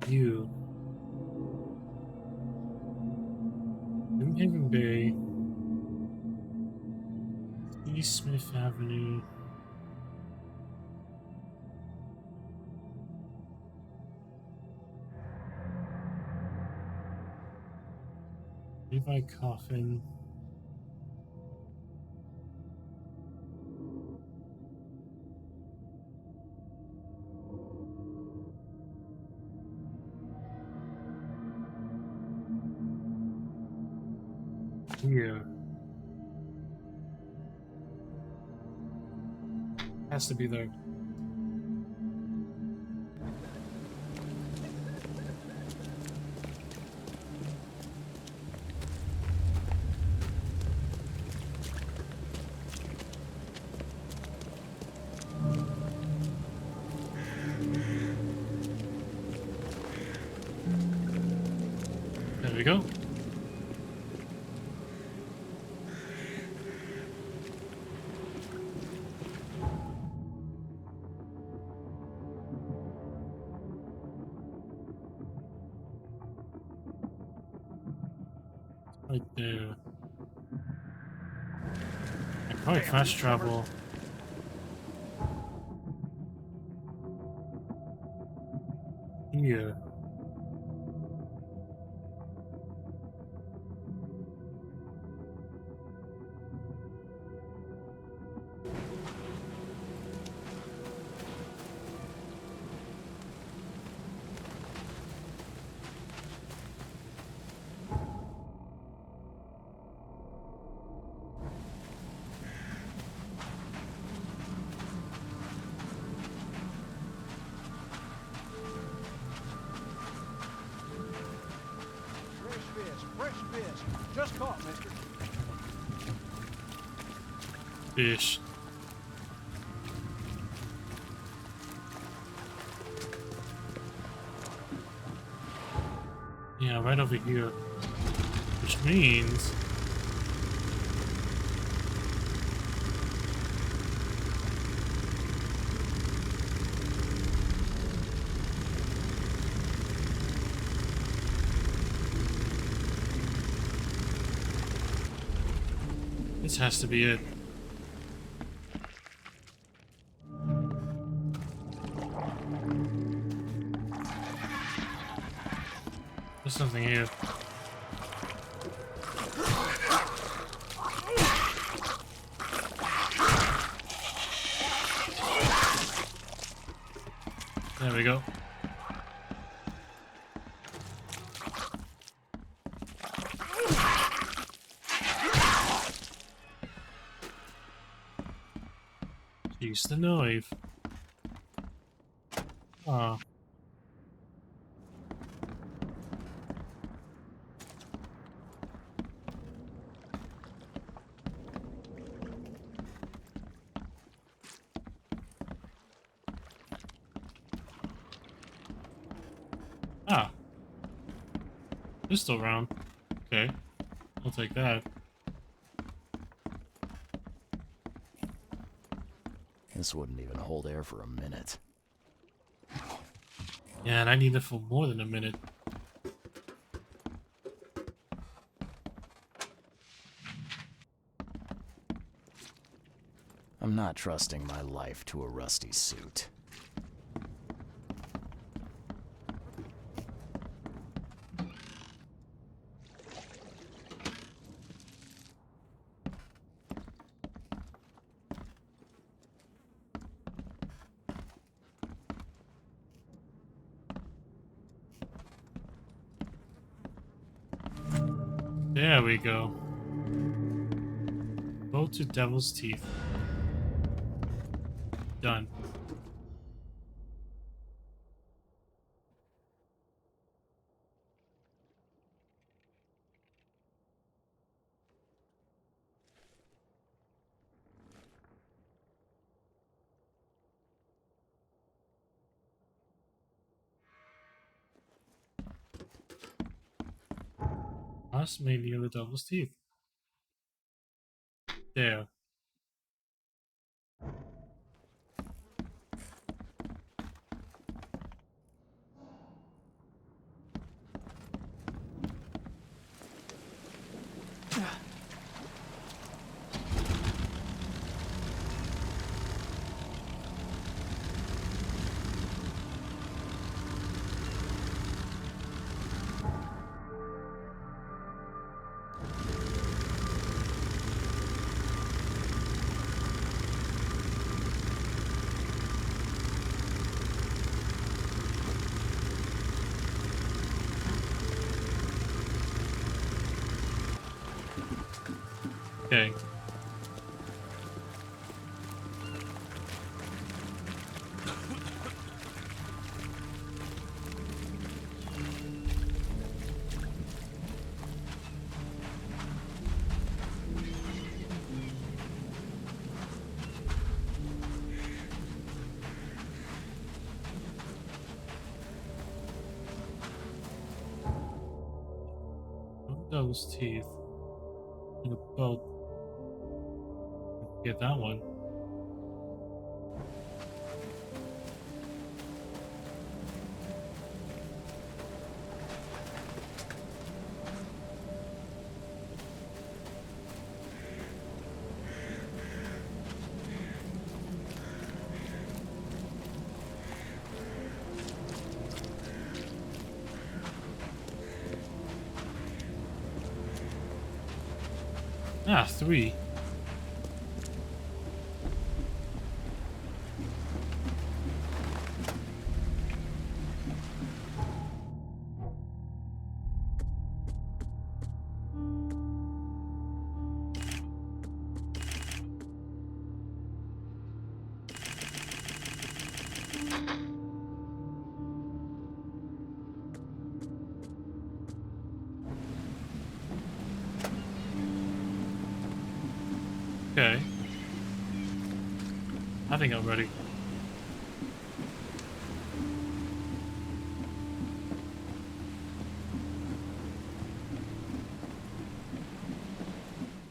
you. New Haven Bay. East Smith Avenue. Levi Coffin. Here. Has to be there. There we go. Right there. I probably fast travel. Here. Fresh fish. Just caught, mister. Fish. Yeah, right over here. Which means... this has to be it. There's something here. There we go. Use the knife. Ah. Ah. Pistol round. Okay. I'll take that. This wouldn't even hold air for a minute. Yeah, and I need it for more than a minute. I'm not trusting my life to a rusty suit. There we go. Go to Devil's Teeth. Done. Possibly near the devil's teeth. There. Okay. Those teeth. In the boat. Get that one. Ah, 3. Okay. I think I'm ready.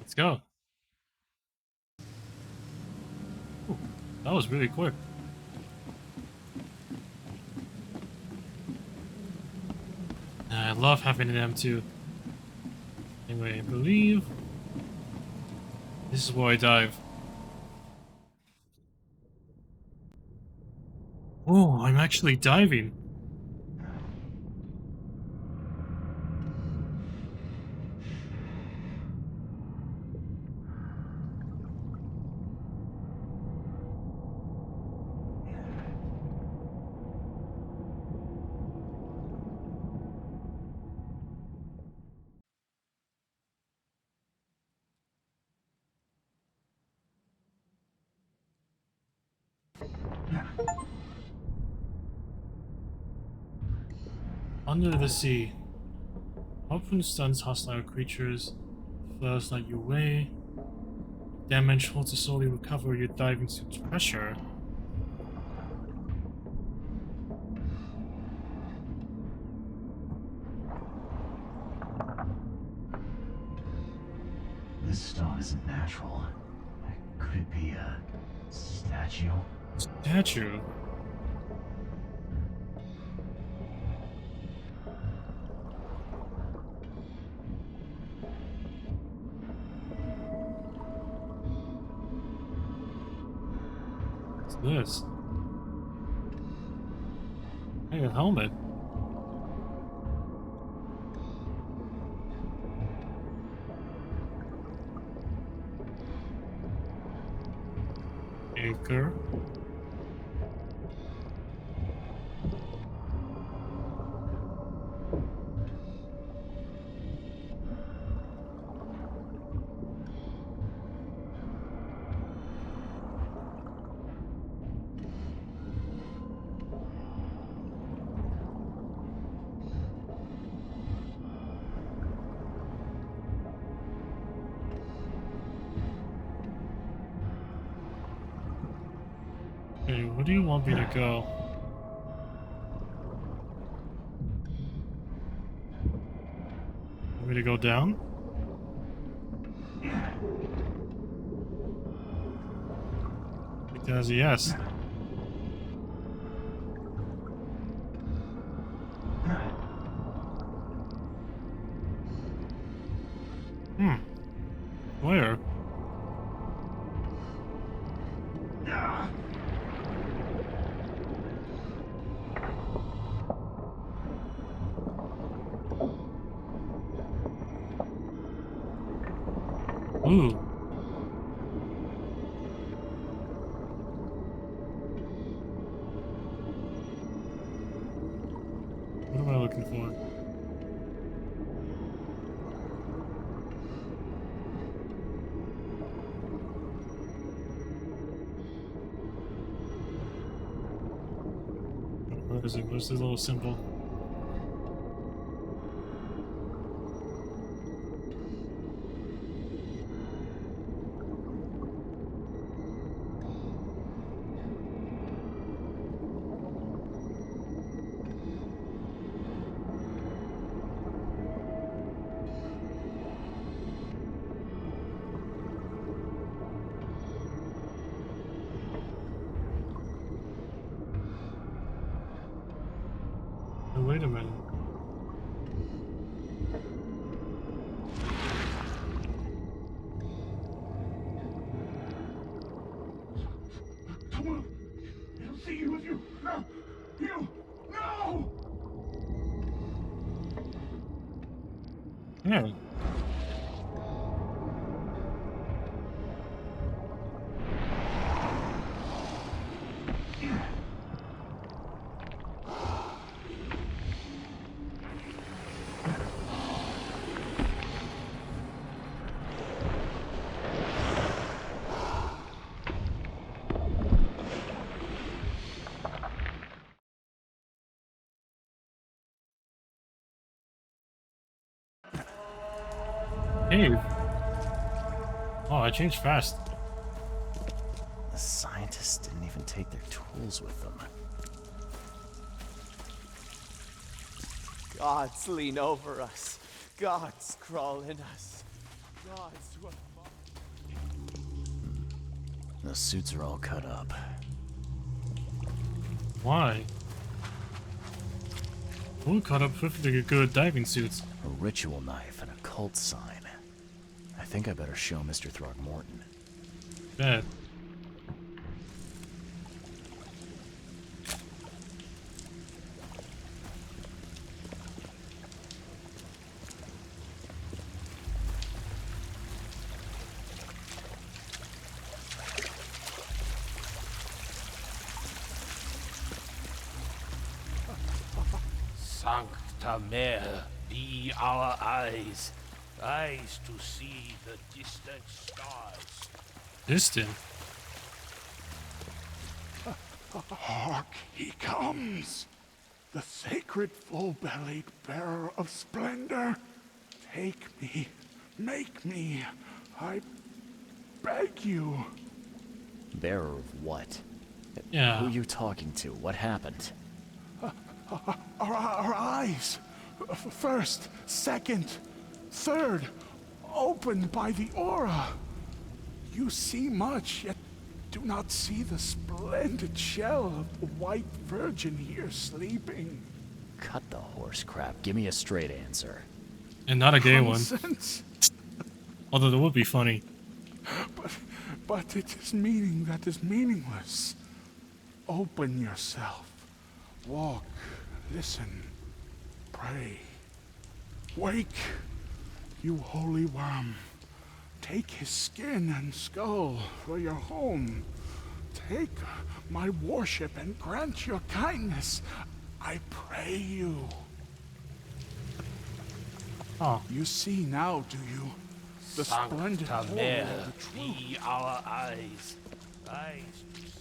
Let's go. Ooh, that was really quick. I love having them too. Anyway, I believe this is where I dive. Oh, I'm actually diving. Under the sea. Harpoon stuns hostile creatures. Flows light your way. Damage holds to slowly recover your diving suit's pressure. This stone isn't natural. Could it be a statue? Statue? What's this? Hey, a helmet. Anchor. Okay, where do you want me to go? Want me to go down? It has a yes. Where? Ooh. What am I looking for? Where is it? Where's the little symbol? Oh, wait a minute. Come on. He'll see you if you... No! You... No! Yeah. Hey. Oh, I changed fast. The scientists didn't even take their tools with them. Gods lean over us. Gods crawl in us. Gods who are... The suits are all cut up. Why? Who cut up perfectly good diving suits? A ritual knife and a cult sign. I think I better show Mr. Throgmorton. Bad. Sancta Mare, be our eyes. Eyes to see the distant stars. Distant? Hark, he comes! The sacred full-bellied bearer of splendor. Take me, make me, I beg you. Bearer of what? Yeah. Who are you talking to? What happened? Our eyes. First, second, third, opened by the aura. You see much, yet do not see the splendid shell of the white virgin here sleeping. Cut the horse crap. Give me a straight answer. And not a gay one. Nonsense. Although that would be funny. But it is meaning that is meaningless. Open yourself. Walk. Listen. Pray. Wake. You holy worm. Take his skin and skull for your home. Take my worship and grant your kindness. I pray you. Oh. You see now, do you? The splendid Sancta horror Mare, of the truth. be our eyes. Eyes to see.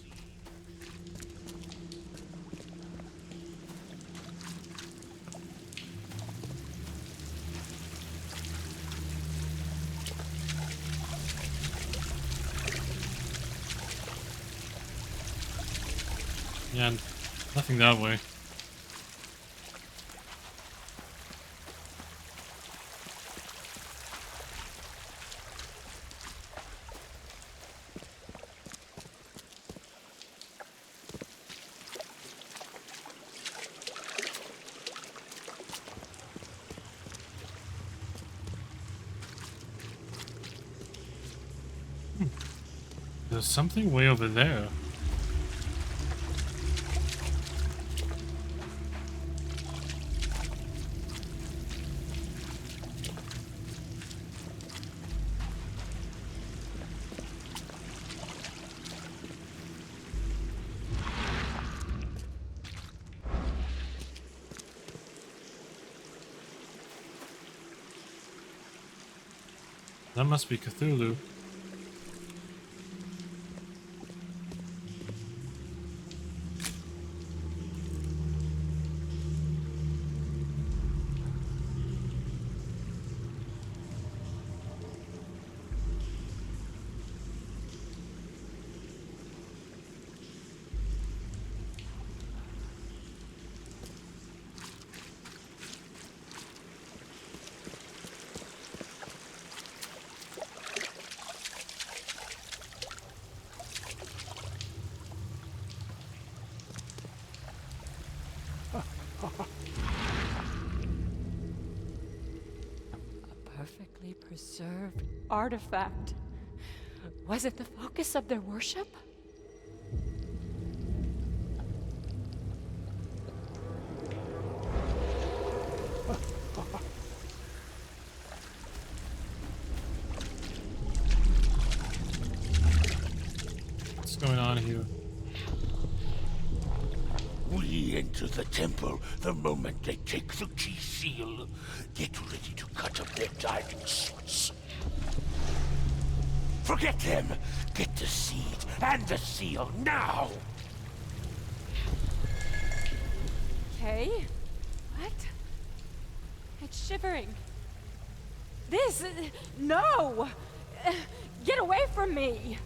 Yeah, nothing that way. There's something way over there. That must be Cthulhu. Perfectly preserved artifact. Was it the focus of their worship? What's going on here? We enter the temple the moment they take the key seal. Get ready to cut up their diving suits. Forget them! Get the seed and the seal now! Okay. What? It's shivering. This... No! Get away from me!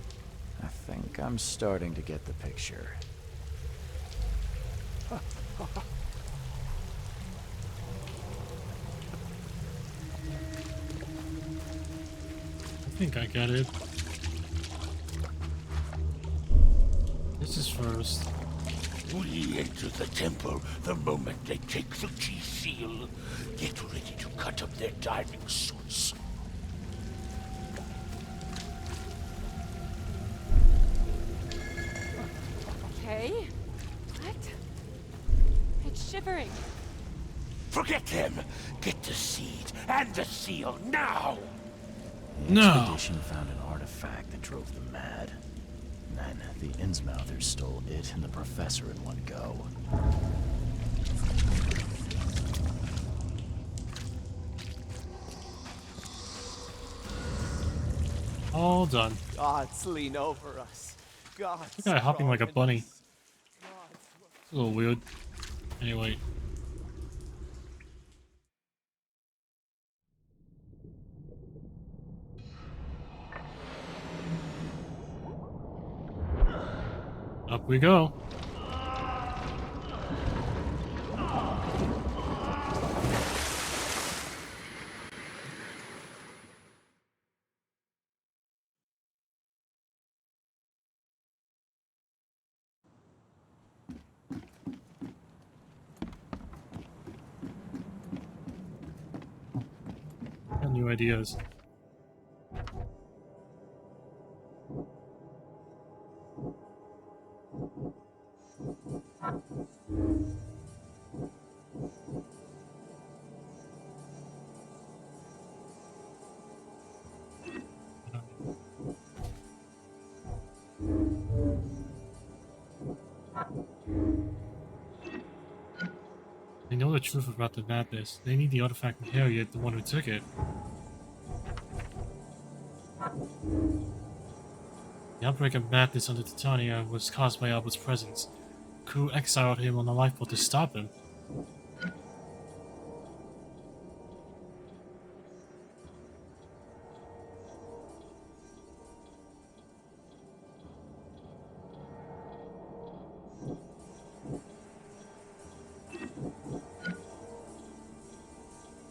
I think I'm starting to get the picture. I think I get it. This is first. We enter the temple the moment they take the key seal. Get ready to cut up their diving suits. Okay. What? It's shivering. Forget them! Get the seed and the seal now! The expedition found an artifact that drove them mad. Then the Innsmouthers stole it and the professor in one go. All done. Gods lean over us. Gods. This guy hopping like a crawl in bunny. us. It's a little weird. Anyway. Up we go. Got new ideas. They know the truth about the madness. They need the artifact from Harriet, the one who took it. The outbreak of madness under Titania was caused by Albert's presence. The crew exiled him on the lifeboat to stop him.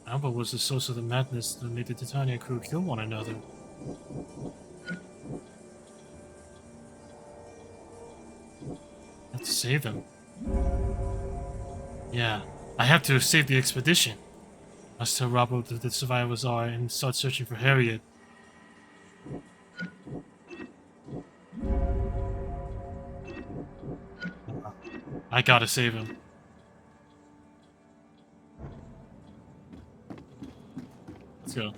Albert was the source of the madness that made the Titania crew kill one another. I have to save them. Yeah, I have to save the expedition. I must tell Robert that the survivors are and start searching for Harriet. I gotta save him. Let's go.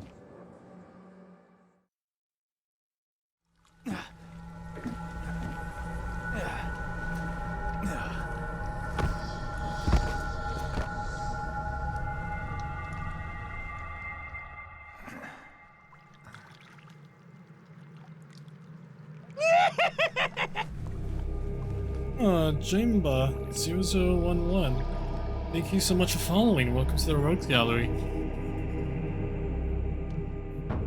Jimba 0011. Thank you so much for following. Welcome to the Rogues Gallery.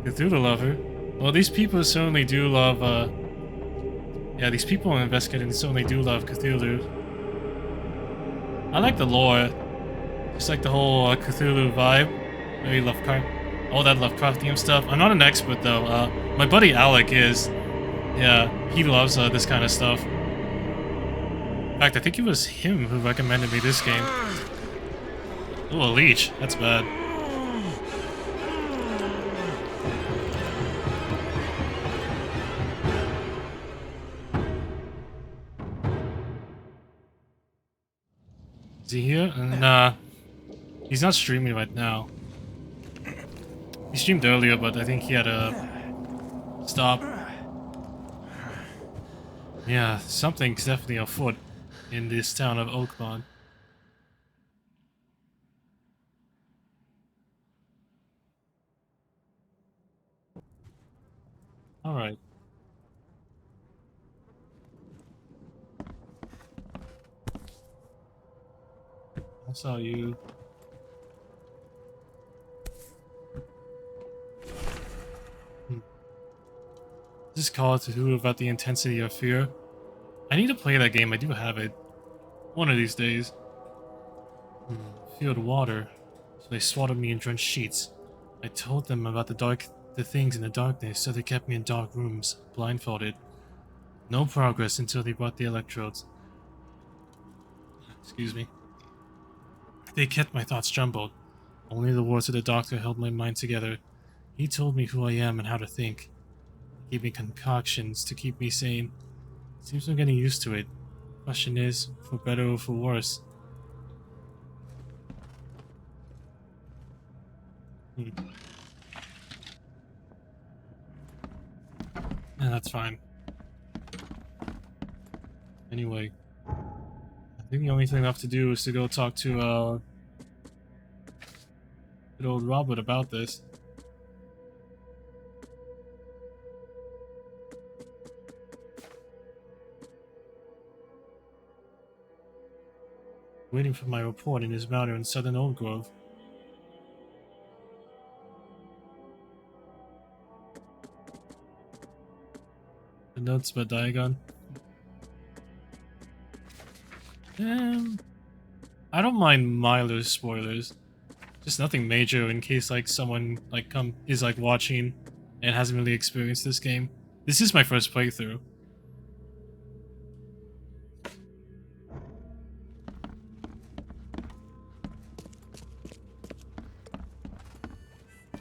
Cthulhu lover. Well, these people certainly do love, yeah, these people investigating certainly do love Cthulhu. I like the lore. Just like the whole Cthulhu vibe. Very all that Lovecraftian stuff. I'm not an expert though. My buddy Alec is. Yeah, he loves this kind of stuff. In fact, I think it was him who recommended me this game. Oh, a leech. That's bad. Is he here? Nah. He's not streaming right now. He streamed earlier, but I think he had to stop. Yeah, something's definitely afoot in this town of Oakmont. Alright. I saw you. This call to who about the intensity of fear. I need to play that game. I do have it. One of these days. Field water. So they swatted me in drenched sheets. I told them about the things in the darkness, so they kept me in dark rooms, blindfolded. No progress until they brought the electrodes. Excuse me. They kept my thoughts jumbled. Only the words of the doctor held my mind together. He told me who I am and how to think. He gave me concoctions to keep me sane. Seems I'm getting used to it. Question is, for better or for worse. Yeah, that's fine. Anyway, I think the only thing left to do is to go talk to good old Robert about this. Waiting for my report in his manor in southern Old Grove. The notes by Diagon. I don't mind milder spoilers. Just nothing major in case like someone like is like watching and hasn't really experienced this game. This is my first playthrough.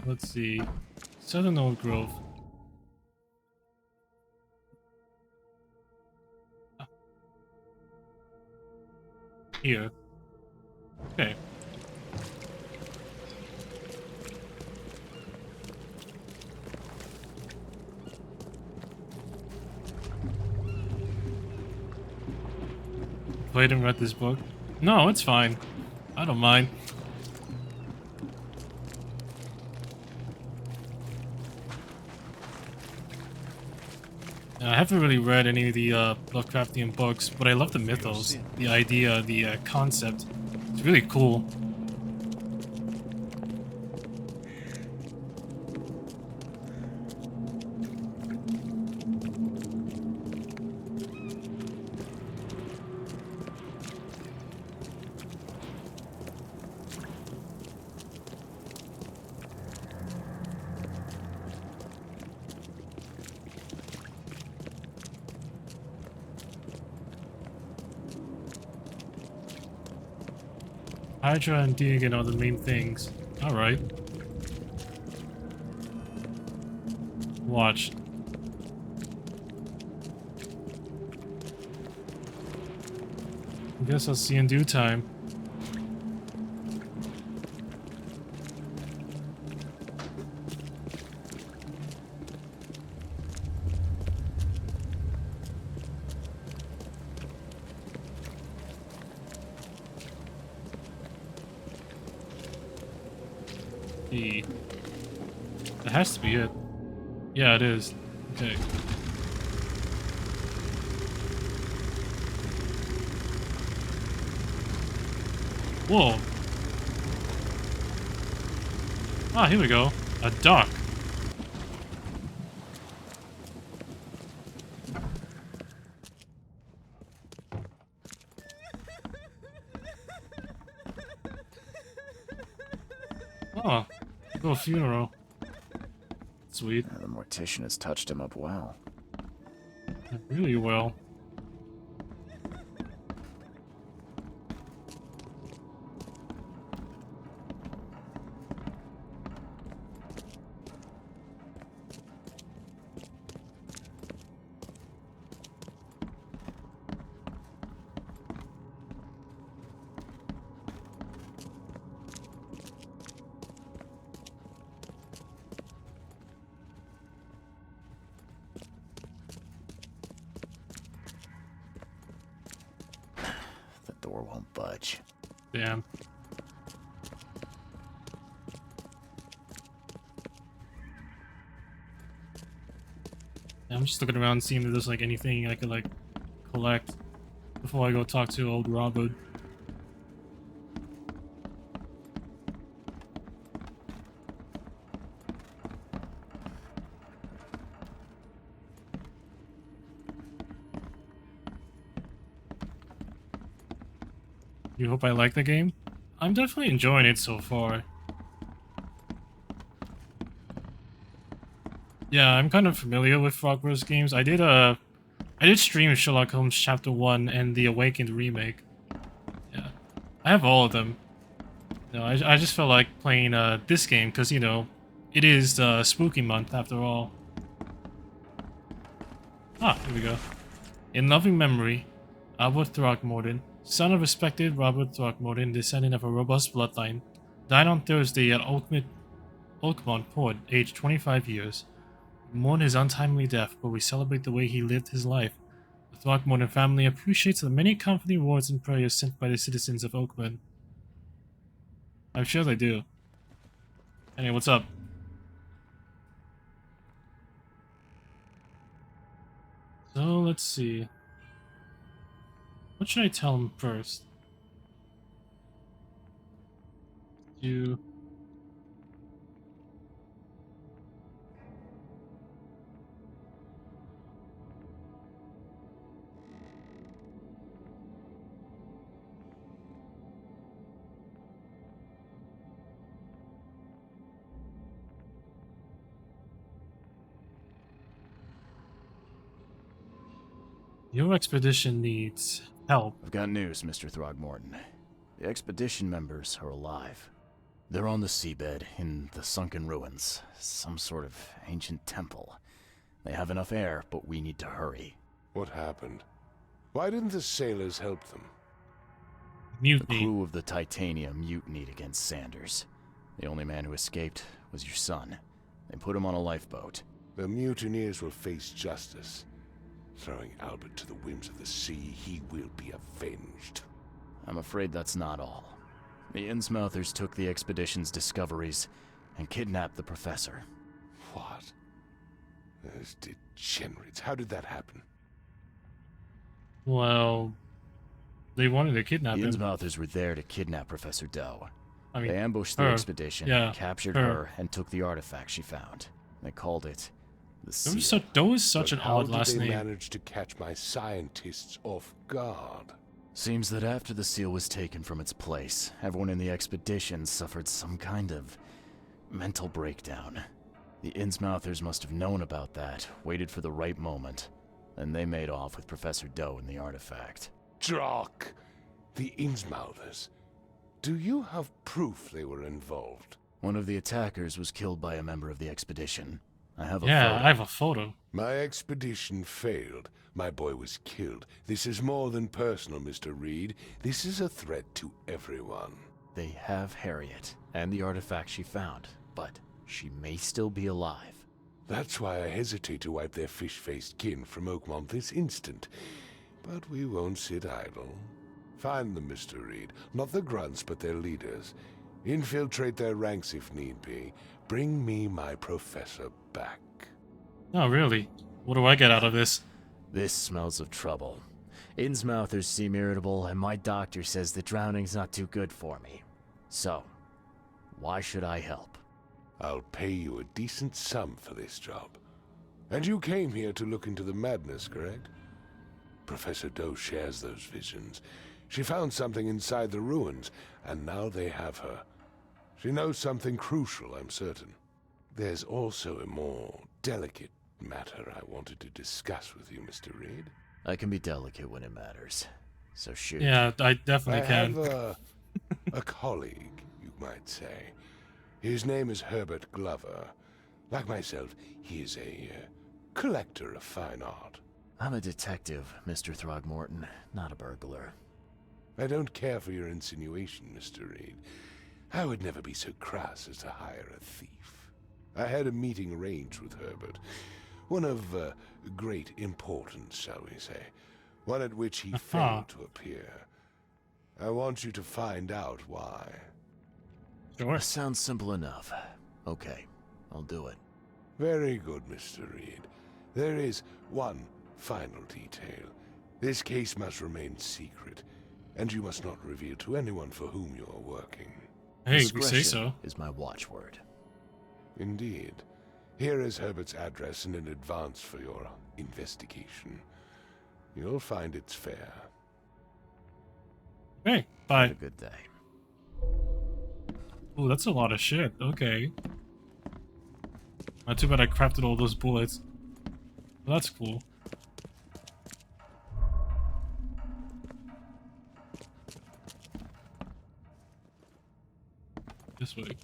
Let's see. Southern Old Grove. Here. Okay. Played and read this book? No, it's fine. I don't mind. I haven't really read any of the Lovecraftian books, but I love the mythos, the idea, the concept. It's really cool. Hydra and Deegan are the main things. Alright. Watch. guess I'll see you in due time. That has to be it. Yeah, it is. Okay. Whoa. Ah, here we go. A duck. Oh, a little funeral. Sweet. The mortician has touched him up well. Really well. The door won't budge. Damn. Yeah, I'm just looking around seeing if there's like anything I could like collect before I go talk to old Robert. You hope I like the game? I'm definitely enjoying it so far. Yeah, I'm kind of familiar with Frogverse games. I did stream Sherlock Holmes Chapter 1 and the Awakened remake. Yeah. I have all of them. No, I just felt like playing this game because, you know, it is spooky month after all. Ah, here we go. In loving memory, Albert Throckmorton, son of respected Robert Throckmorton, descendant of a robust bloodline, died on Thursday at Oakmont Port, aged 25 years. We mourn his untimely death, but we celebrate the way he lived his life. The Throckmorton family appreciates the many company awards and prayers sent by the citizens of Oakmont. I'm sure they do. Anyway, what's up? So, let's see. What should I tell him first? You... Your expedition needs help. I've got news, Mr. Throgmorton. The expedition members are alive. They're on the seabed in the sunken ruins, some sort of ancient temple. They have enough air, but we need to hurry. What happened? Why didn't the sailors help them? Mutiny. The crew of the Titanium mutinied against Sanders. The only man who escaped was your son. They put him on a lifeboat. The mutineers will face justice. Throwing Albert to the whims of the sea, he will be avenged. I'm afraid that's not all. The Innsmouthers took the expedition's discoveries and kidnapped the professor. What? Those degenerates. How did that happen? Well, they wanted to kidnap The him. Innsmouthers were there to kidnap Professor Doe. I mean, they ambushed the her. expedition, Yeah, captured her. her, and took the artifact she found. They called it the Seal. Doe is such But an odd how last did they name. manage to catch my scientists off guard? Seems that after the seal was taken from its place, everyone in the expedition suffered some kind of mental breakdown. The Innsmouthers must have known about that, waited for the right moment, and they made off with Professor Doe and the artifact. Drock! The Innsmouthers. Do you have proof they were involved? One of the attackers was killed by a member of the expedition. I have a Yeah, photo. I have a photo. My expedition failed. My boy was killed. This is more than personal, Mr. Reed. This is a threat to everyone. They have Harriet and the artifact she found, but she may still be alive. That's why I hesitate to wipe their fish-faced kin from Oakmont this instant. But we won't sit idle. Find them, Mr. Reed. Not the grunts, but their leaders. Infiltrate their ranks if need be. Bring me my professor back. Oh, really? What do I get out of this? This smells of trouble. Innsmouthers seem irritable, and my doctor says that drowning's not too good for me. So, why should I help? I'll pay you a decent sum for this job. And you came here to look into the madness, correct? Professor Doe shares those visions. She found something inside the ruins, and now they have her. She knows something crucial, I'm certain. There's also a more delicate matter I wanted to discuss with you, Mr. Reed. I can be delicate when it matters. So shoot. Yeah, I definitely I can. have a colleague, you might say. His name is Herbert Glover. Like myself, he is a collector of fine art. I'm a detective, Mr. Throgmorton, not a burglar. I don't care for your insinuation, Mr. Reed. I would never be so crass as to hire a thief. I had a meeting arranged with Herbert. One of great importance, shall we say. One at which he failed to appear. I want you to find out why. Sure. Sounds simple enough. Okay, I'll do it. Very good, Mr. Reed. There is one final detail. This case must remain secret, and you must not reveal to anyone for whom you are working. Hey, if you say so. Is my watchword. Indeed. Here is Herbert's address and an advance for your investigation. You'll find it's fair. Hey, bye. Have a good day. Oh, that's a lot of shit. Okay. Not too bad I crafted all those bullets. Well, that's cool. This way.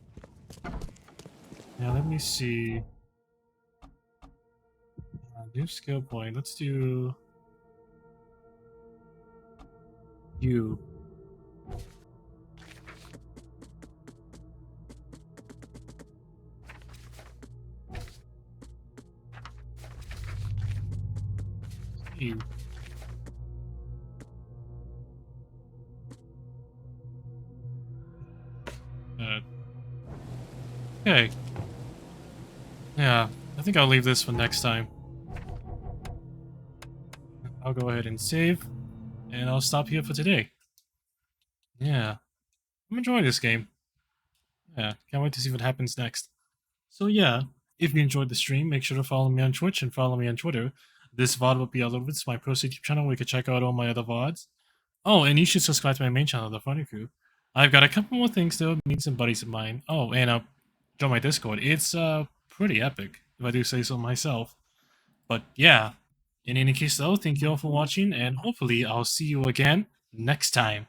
Yeah, let me see. New skill point. Let's do you. You. Okay. Yeah, I think I'll leave this for next time. I'll go ahead and save, and I'll stop here for today. Yeah, I'm enjoying this game. Yeah, can't wait to see what happens next. So yeah, if you enjoyed the stream, make sure to follow me on Twitch and follow me on Twitter. This VOD will be uploaded to my Pro YouTube channel where you can check out all my other VODs. Oh, and you should subscribe to my main channel, The Funny Crew. I've got a couple more things to meet some buddies of mine. Oh, and join my Discord. It's pretty epic, if I do say so myself. But yeah, in any case though, thank you all for watching, and hopefully I'll see you again next time.